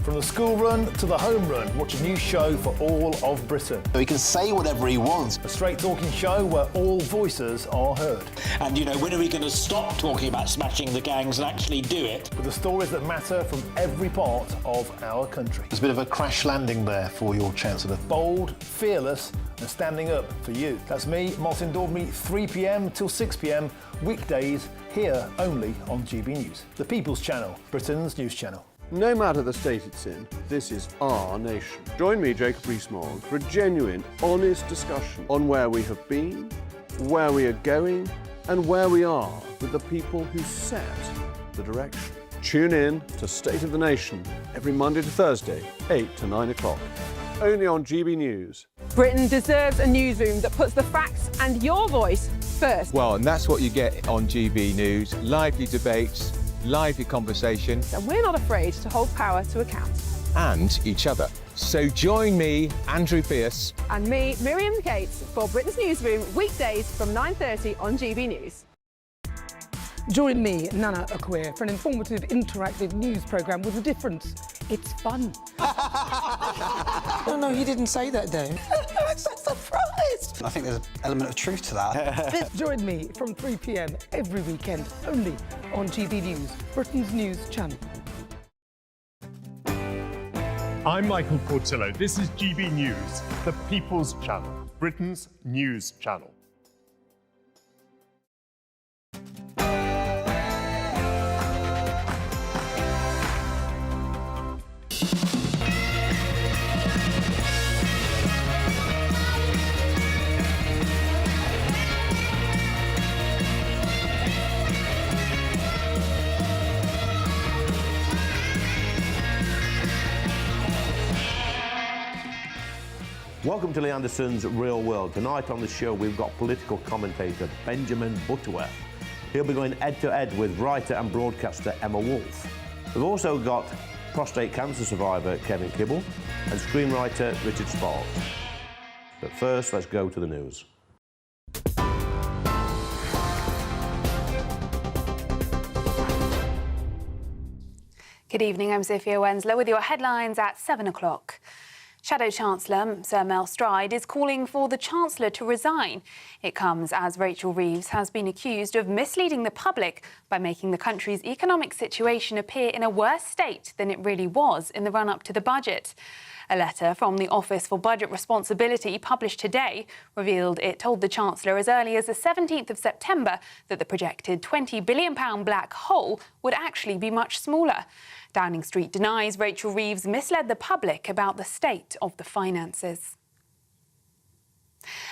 [SPEAKER 23] From the school run to the home run, watch a new show for all of Britain.
[SPEAKER 24] So he can say whatever he wants.
[SPEAKER 23] A straight talking show where all voices are heard.
[SPEAKER 25] And, you know, when are we going to stop talking about smashing the gangs and actually do it?
[SPEAKER 23] With the stories that matter from every part of our country.
[SPEAKER 24] There's a bit of a crash landing there for your Chancellor.
[SPEAKER 23] Bold, fearless and standing up for you. That's me, Martin Daubney, 3 p.m. till 6 p.m, weekdays, here only on GB News. The People's Channel, Britain's news channel.
[SPEAKER 26] No matter the state it's in, this is our nation. Join me, Jacob Rees-Mogg, for a genuine, honest discussion on where we have been, where we are going, and where we are with the people who set the direction. Tune in to State of the Nation every Monday to Thursday, 8 to 9 o'clock. Only on GB News.
[SPEAKER 27] Britain deserves a newsroom that puts the facts and your voice first.
[SPEAKER 28] Well, and that's what you get on GB News. Lively debates, lively conversations.
[SPEAKER 27] And we're not afraid to hold power to account.
[SPEAKER 28] And each other. So join me, Andrew Pearce.
[SPEAKER 27] And me, Miriam Cates, for Britain's Newsroom, weekdays from 9:30 on GB News.
[SPEAKER 18] Join me, Nana Akwe, for an informative, interactive news programme with a difference. It's fun.
[SPEAKER 29] No, he didn't say that, though.
[SPEAKER 18] I'm so surprised. twist.
[SPEAKER 2] I think there's an element of truth to that.
[SPEAKER 18] Join me from 3 p.m. every weekend, only on GB News, Britain's news channel.
[SPEAKER 3] I'm Michael Portillo. This is GB News, the People's Channel, Britain's news channel.
[SPEAKER 16] Welcome to Lee Anderson's Real World. Tonight on the show we've got political commentator Benjamin Butterworth. He'll be going head-to-head with writer and broadcaster Emma Wolfe. We've also got prostate cancer survivor Kevin Kibble and screenwriter Richard Sparks. But first, let's go to the news.
[SPEAKER 21] Good evening, I'm Sophia Wensler with your headlines at 7 o'clock. Shadow Chancellor Sir Mel Stride is calling for the Chancellor to resign. It comes as Rachel Reeves has been accused of misleading the public by making the country's economic situation appear in a worse state than it really was in the run-up to the budget. A letter from the Office for Budget Responsibility published today revealed it told the Chancellor as early as the 17th of September that the projected £20 billion black hole would actually be much smaller. Downing Street denies Rachel Reeves misled the public about the state of the finances.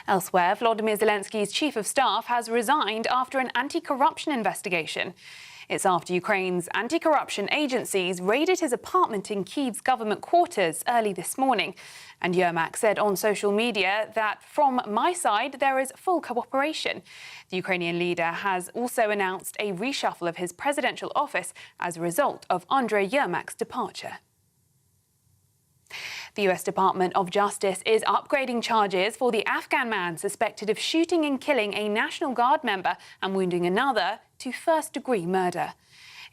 [SPEAKER 21] Elsewhere, Volodymyr Zelensky's chief of staff has resigned after an anti-corruption investigation. It's after Ukraine's anti-corruption agencies raided his apartment in Kyiv's government quarters early this morning. And Yermak said on social media that from my side, there is full cooperation. The Ukrainian leader has also announced a reshuffle of his presidential office as a result of Andrei Yermak's departure. The US Department of Justice is upgrading charges for the Afghan man suspected of shooting and killing a National Guard member and wounding another to first-degree murder.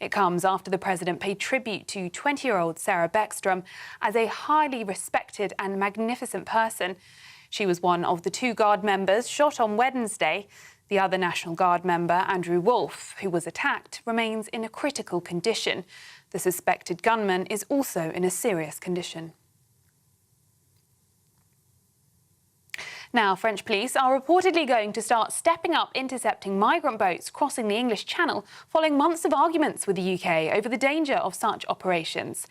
[SPEAKER 21] It comes after the president paid tribute to 20-year-old Sarah Beckstrom as a highly respected and magnificent person. She was one of the 2 Guard members shot on Wednesday. The other National Guard member, Andrew Wolfe, who was attacked, remains in a critical condition. The suspected gunman is also in a serious condition. Now, French police are reportedly going to start stepping up intercepting migrant boats crossing the English Channel following months of arguments with the UK over the danger of such operations.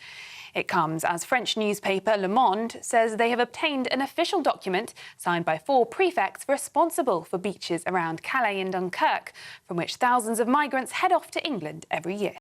[SPEAKER 21] It comes as French newspaper Le Monde says they have obtained an official document signed by 4 prefects responsible for beaches around Calais and Dunkirk, from which thousands of migrants head off to England every year.